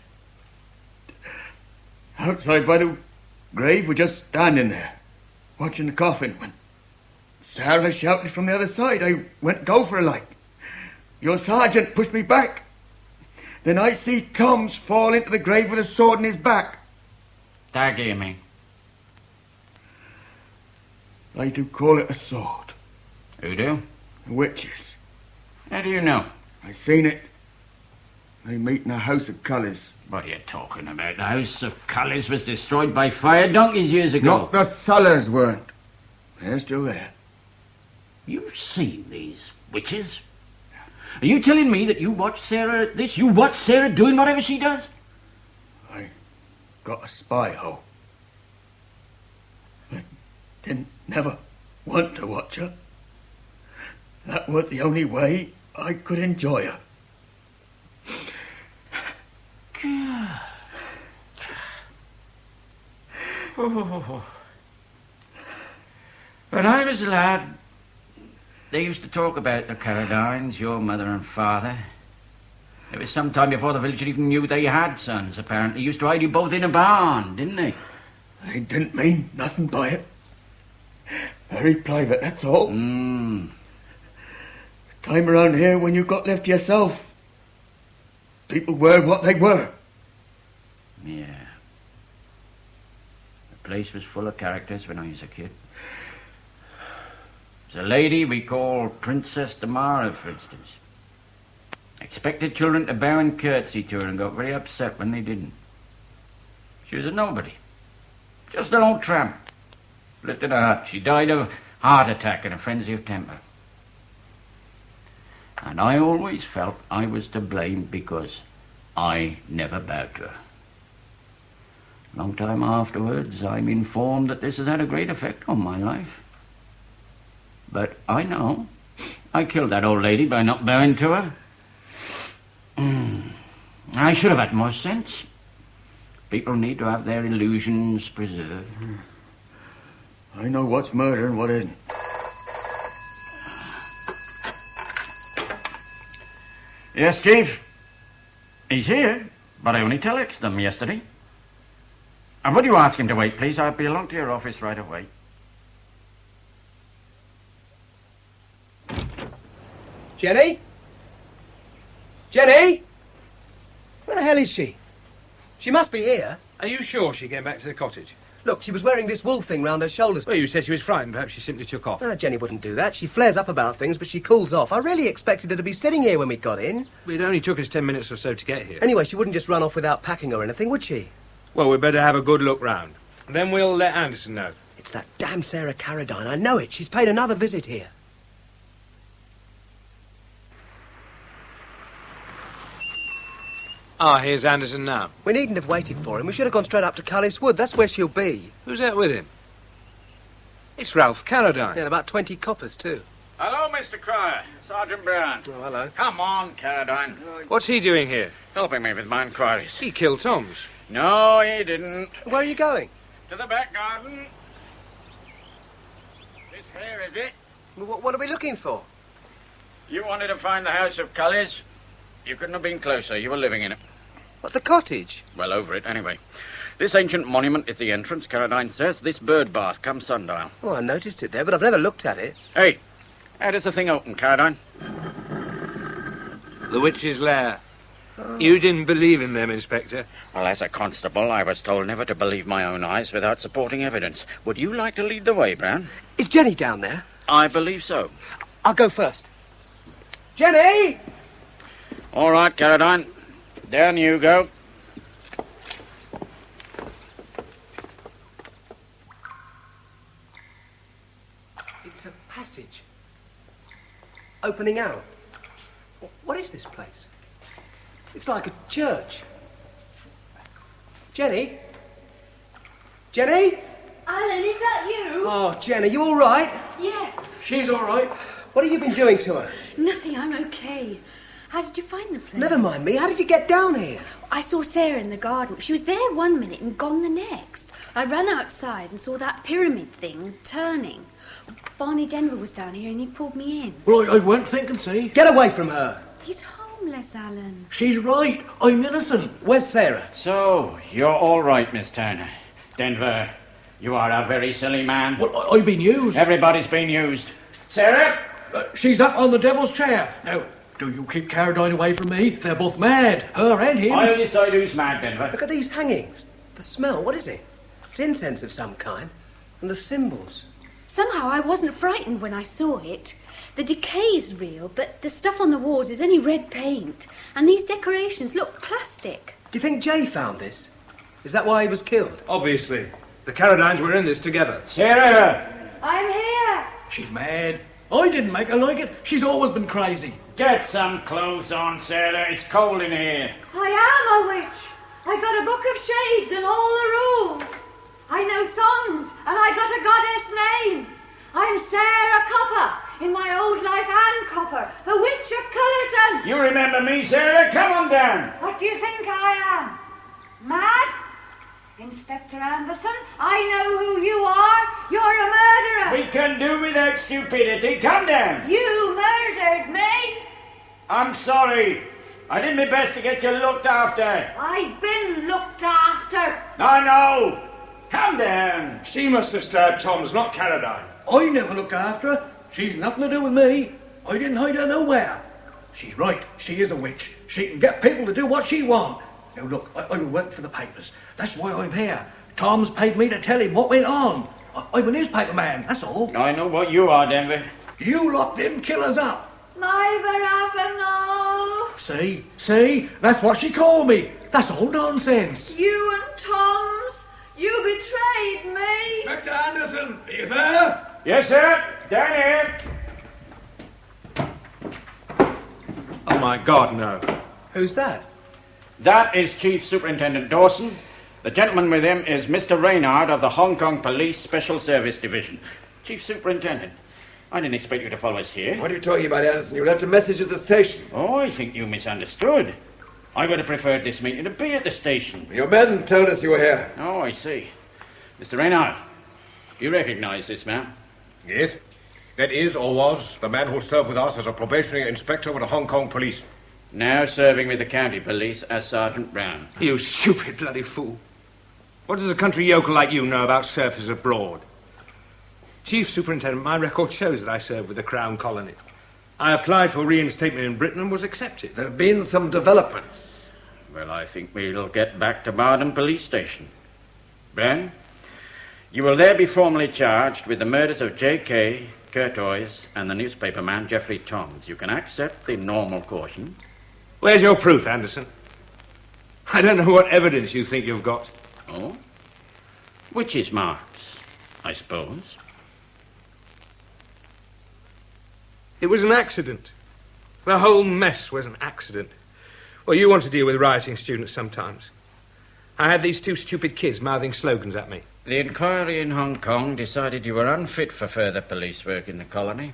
Outside by the grave, we're just standing there, watching the coffin, when Sarah shouted from the other side. I went go for her like. Your sergeant pushed me back. Then I see Tom's fall into the grave with a sword in his back. Dagger, you mean? I do call it a sword. Who do? The witches. How do you know? I seen it. They meet in a house of colours. What are you talking about? The house of colours was destroyed by fire donkeys years ago. Not the cellars weren't. They're still there. You've seen these witches? Are you telling me that you watched Sarah at this? You watch Sarah doing whatever she does? I got a spy hole. I didn't never want to watch her. That was the only way I could enjoy her. Oh. When I was a lad, they used to talk about the Carradines, your mother and father. It was some time before the village even knew they had sons, apparently. Used to hide you both in a barn, didn't they? They didn't mean nothing by it. Very private, that's all. Time around here when you got left to yourself, people were what they were. Yeah. The place was full of characters when I was a kid. There's a lady we call Princess Damara, for instance. Expected children to bow and curtsy to her and got very upset when they didn't. She was a nobody. Just an old tramp. Lived in a hut. She died of heart attack and a frenzy of temper. And I always felt I was to blame because I never bowed to her. Long time afterwards, I'm informed that this has had a great effect on my life. But I know I killed that old lady by not bowing to her. I should have had more sense. People need to have their illusions preserved. I know what's murder and what isn't. Yes, Chief. He's here, but I only telexed him yesterday. And would you ask him to wait, please? I'll be along to your office right away. Jenny? Jenny? Where the hell is she? She must be here. Are you sure she came back to the cottage? Look, she was wearing this wool thing round her shoulders. Well, you said she was frightened. Perhaps she simply took off. No, Jenny wouldn't do that. She flares up about things, but she cools off. I really expected her to be sitting here when we got in. It only took us 10 minutes or so to get here. Anyway, she wouldn't just run off without packing or anything, would she? Well, we'd better have a good look round. Then we'll let Anderson know. It's that damn Sarah Carradine. I know it. She's paid another visit here. Ah, here's Anderson now. We needn't have waited for him. We should have gone straight up to Cullis Wood. That's where she'll be. Who's that with him? It's Ralph Carradine. Yeah, and about 20 coppers, too. Hello, Mr. Cryer. Sergeant Brown. Oh, hello. Come on, Carradine. What's he doing here? Helping me with my inquiries. He killed Tom's. No, he didn't. Where are you going? To the back garden. This here is it. What are we looking for? You wanted to find the house of Cullis. You couldn't have been closer. You were living in it. What, the cottage? Well, over it, anyway. This ancient monument is the entrance, Carradine says. This bird bath come sundial. Oh, I noticed it there, but I've never looked at it. Hey, how does the thing open, Carradine? The witch's lair. Oh. You didn't believe in them, Inspector. Well, as a constable, I was told never to believe my own eyes without supporting evidence. Would you like to lead the way, Brown? Is Jenny down there? I believe so. I'll go first. Jenny! All right, Carradine. Down you go. It's a passage. Opening out. What is this place? It's like a church. Jenny? Jenny? Alan, is that you? Oh, Jenny, you all right? Yes. She's all right. What have you been doing to her? Nothing, I'm okay. How did you find the place? Never mind me. How did you get down here? I saw Sarah in the garden. She was there one minute and gone the next. I ran outside and saw that pyramid thing turning. Barney Denver was down here and he pulled me in. Well, I won't think and see. Get away from her. He's homeless, Alan. She's right. I'm innocent. Where's Sarah? So, you're all right, Miss Turner. Denver, you are a very silly man. Well, I've been used. Everybody's been used. Sarah? She's up on the devil's chair. Now, do you keep Carradine away from me? They're both mad. Her and him. I'll decide who's mad, Denver. Look at these hangings. The smell, what is it? It's incense of some kind. And the symbols. Somehow I wasn't frightened when I saw it. The decay's real, but the stuff on the walls is only red paint. And these decorations look plastic. Do you think Jay found this? Is that why he was killed? Obviously. The Carradines were in this together. Sarah! I'm here. She's mad. I didn't make her like it. She's always been crazy. Get some clothes on, Sarah. It's cold in here. I am a witch. I got a book of shades and all the rules. I know songs and I got a goddess name. I'm Sarah Copper, in my old life Ann Copper, the witch of Cullerton. You remember me, Sarah? Come on down. What do you think I am? Mad? Inspector Anderson, I know who you are. You're a murderer. We can do without stupidity. Come down. You murdered me. I'm sorry. I did my best to get you looked after. I've been looked after. I know. Come down. She must have stabbed Tom's, not Carradine. I never looked after her. She's nothing to do with me. I didn't hide her nowhere. She's right. She is a witch. She can get people to do what she wants. Now, look, I work for the papers. That's why I'm here. Tom's paid me to tell him what went on. I'm a newspaper man, that's all. I know what you are, Denver. You locked them killers up. My Barabbano. See? That's what she called me. That's all nonsense. You and Tom's. You betrayed me. Inspector Anderson, are you there? Yes, sir. Down here. Oh, my God, no. Who's that? That is Chief Superintendent Dawson. The gentleman with him is Mr. Reynard of the Hong Kong Police Special Service Division. Chief Superintendent, I didn't expect you to follow us here. What are you talking about, Anderson? You left a message at the station. Oh, I think you misunderstood. I would have preferred this meeting to be at the station. Your men told us you were here. Oh, I see. Mr. Reynard, do you recognize this man? Yes. That is, or was, the man who served with us as a probationary inspector with the Hong Kong police. Now serving with the county police as Sergeant Brown. You stupid bloody fool. What does a country yokel like you know about surfers abroad? Chief Superintendent, my record shows that I served with the Crown Colony. I applied for reinstatement in Britain and was accepted. There have been some developments. Well, I think we'll get back to Bardham Police Station. Brown, you will there be formally charged with the murders of J.K., Curtois, and the newspaperman Geoffrey Toms. You can accept the normal caution. Where's your proof, Anderson? I don't know what evidence you think you've got. Oh? Witches' marks, I suppose. It was an accident. The whole mess was an accident. Well, you want to deal with rioting students sometimes. I had these two stupid kids mouthing slogans at me. The inquiry in Hong Kong decided you were unfit for further police work in the colony,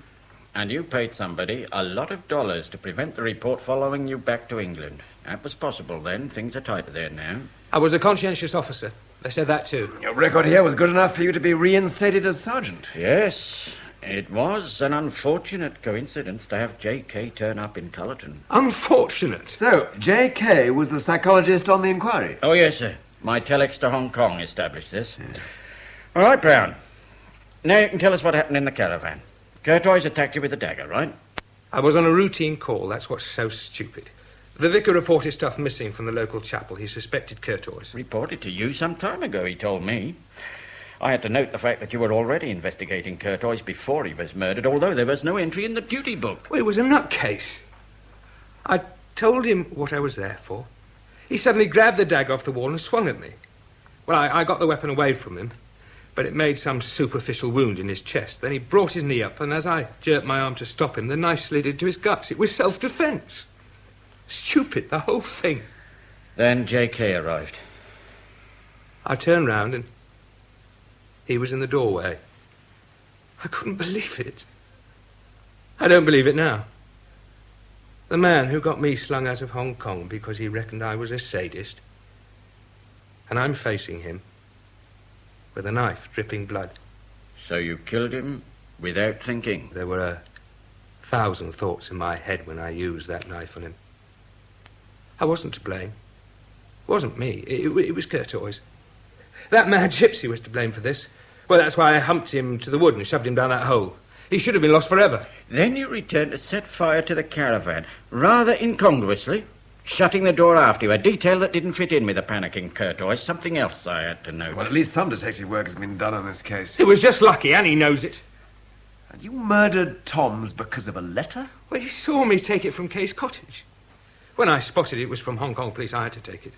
and you paid somebody a lot of dollars to prevent the report following you back to England. That was possible then. Things are tighter there now. I was a conscientious officer. They said that too. Your record here was good enough for you to be reinstated as sergeant. Yes, it was an unfortunate coincidence to have J.K. turn up in Cullerton. Unfortunate? So, J.K. was the psychologist on the inquiry? Oh, yes, sir. My telex to Hong Kong established this. All right, Brown. Now you can tell us what happened in the caravan. Curtois attacked you with a dagger, right? I was on a routine call. That's what's so stupid. The vicar reported stuff missing from the local chapel. He suspected Curtois. Reported to you some time ago, he told me. I had to note the fact that you were already investigating Curtois before he was murdered, although there was no entry in the duty book. Well, it was a nutcase. I told him what I was there for. He suddenly grabbed the dagger off the wall and swung at me. Well, I got the weapon away from him, but it made some superficial wound in his chest. Then he brought his knee up, and as I jerked my arm to stop him, the knife slid into his guts. It was self-defense. Stupid, the whole thing. Then J.K. arrived. I turned round and he was in the doorway. I couldn't believe it. I don't believe it now. The man who got me slung out of Hong Kong because he reckoned I was a sadist. And I'm facing him with a knife dripping blood. So you killed him without thinking? There were 1,000 thoughts in my head when I used that knife on him. I wasn't to blame. It wasn't me. It was Curtois. That mad gypsy was to blame for this. Well, that's why I humped him to the wood and shoved him down that hole. He should have been lost forever. Then you returned to set fire to the caravan, rather incongruously, shutting the door after you, a detail that didn't fit in with the panicking Curtois. Something else I had to note. Well, at least some detective work has been done on this case. It was just lucky, and he knows it. And you murdered Toms because of a letter? Well, he saw me take it from Kay's cottage. When I spotted it was from Hong Kong police, I had to take it.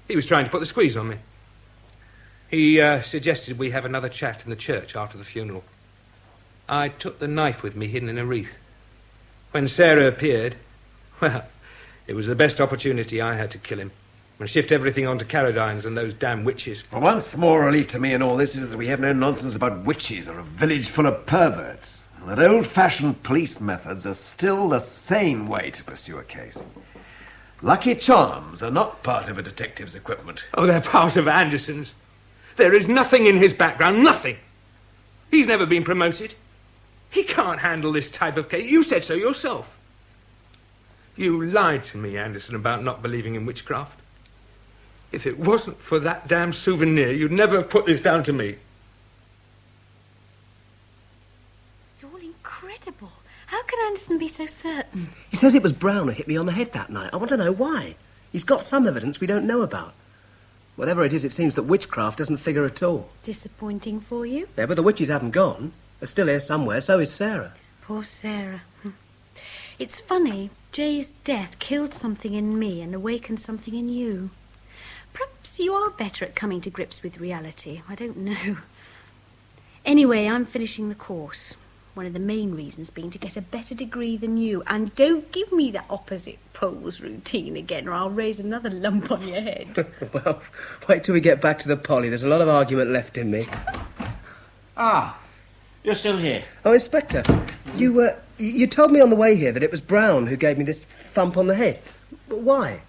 He was trying to put the squeeze on me. He suggested we have another chat in the church after the funeral. I took the knife with me hidden in a wreath. When Sarah appeared, well, it was the best opportunity I had to kill him and shift everything onto Carradines and those damn witches. Well, once more relief to me in all this is that we have no nonsense about witches or a village full of perverts, and that old-fashioned police methods are still the sane way to pursue a case. Lucky charms are not part of a detective's equipment. Oh, they're part of Anderson's. There is nothing in his background, nothing. He's never been promoted. He can't handle this type of case. You said so yourself. You lied to me, Anderson, about not believing in witchcraft. If it wasn't for that damn souvenir, you'd never have put this down to me. It's all incredible. How can Anderson be so certain? He says it was Brown who hit me on the head that night. I want to know why. He's got some evidence we don't know about. Whatever it is, it seems that witchcraft doesn't figure at all. Disappointing for you? Yeah, but the witches haven't gone. They're still here somewhere, so is Sarah. Poor Sarah. It's funny. Jay's death killed something in me and awakened something in you. Perhaps you are better at coming to grips with reality. I don't know. Anyway, I'm finishing the course. One of the main reasons being to get a better degree than you. And don't give me that opposite poles routine again, or I'll raise another lump on your head. Well, wait till we get back to the poly. There's a lot of argument left in me. Ah, you're still here. Oh, Inspector, you told me on the way here that it was Brown who gave me this thump on the head. Why?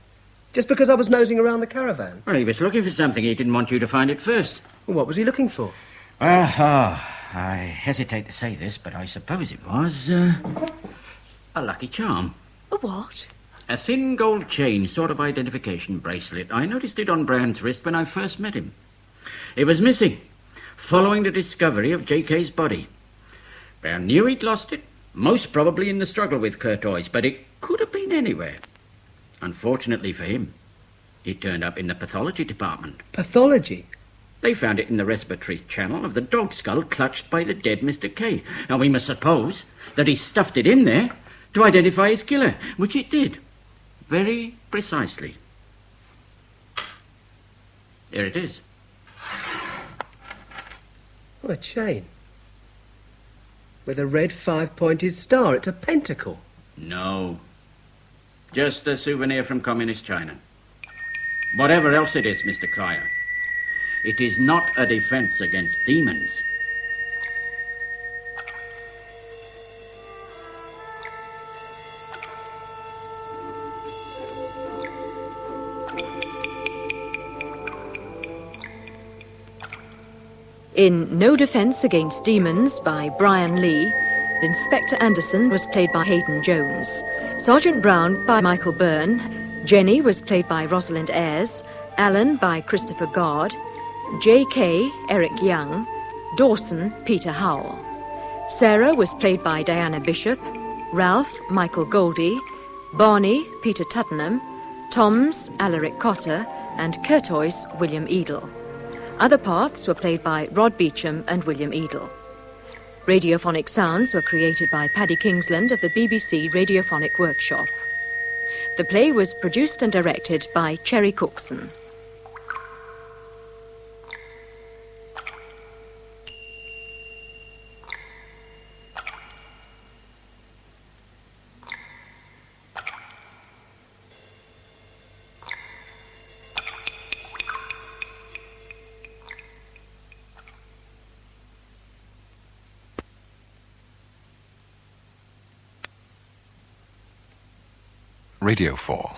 Just because I was nosing around the caravan? Well, he was looking for something. He didn't want you to find it first. Well, what was he looking for? I hesitate to say this, but I suppose it was a lucky charm. A what? A thin gold chain, sort of identification bracelet. I noticed it on Brown's wrist when I first met him. It was missing, following the discovery of J.K.'s body. Brown knew he'd lost it, most probably in the struggle with Courtois, but it could have been anywhere. Unfortunately for him, it turned up in the pathology department. Pathology? They found it in the respiratory channel of the dog skull clutched by the dead Mr. K. Now, we must suppose that he stuffed it in there to identify his killer, which it did. Very precisely. Here it is. Oh, a chain. With a red 5-pointed star. It's a pentacle. No. Just a souvenir from communist China. Whatever else it is, Mr. Cryer, it is not a defense against demons. In No Defense Against Demons by Brian Lee, Inspector Anderson was played by Hayden Jones, Sergeant Brown by Michael Byrne, Jenny was played by Rosalind Ayres, Alan by Christopher God, J.K. Eric Young, Dawson Peter Howell. Sarah was played by Diana Bishop, Ralph Michael Goldie, Barney Peter Tuttenham, Toms Alaric Cotter, and Courtois William Edel. Other parts were played by Rod Beecham and William Edel. Radiophonic sounds were created by Paddy Kingsland of the BBC Radiophonic Workshop. The play was produced and directed by Cherry Cookson. Radio 4.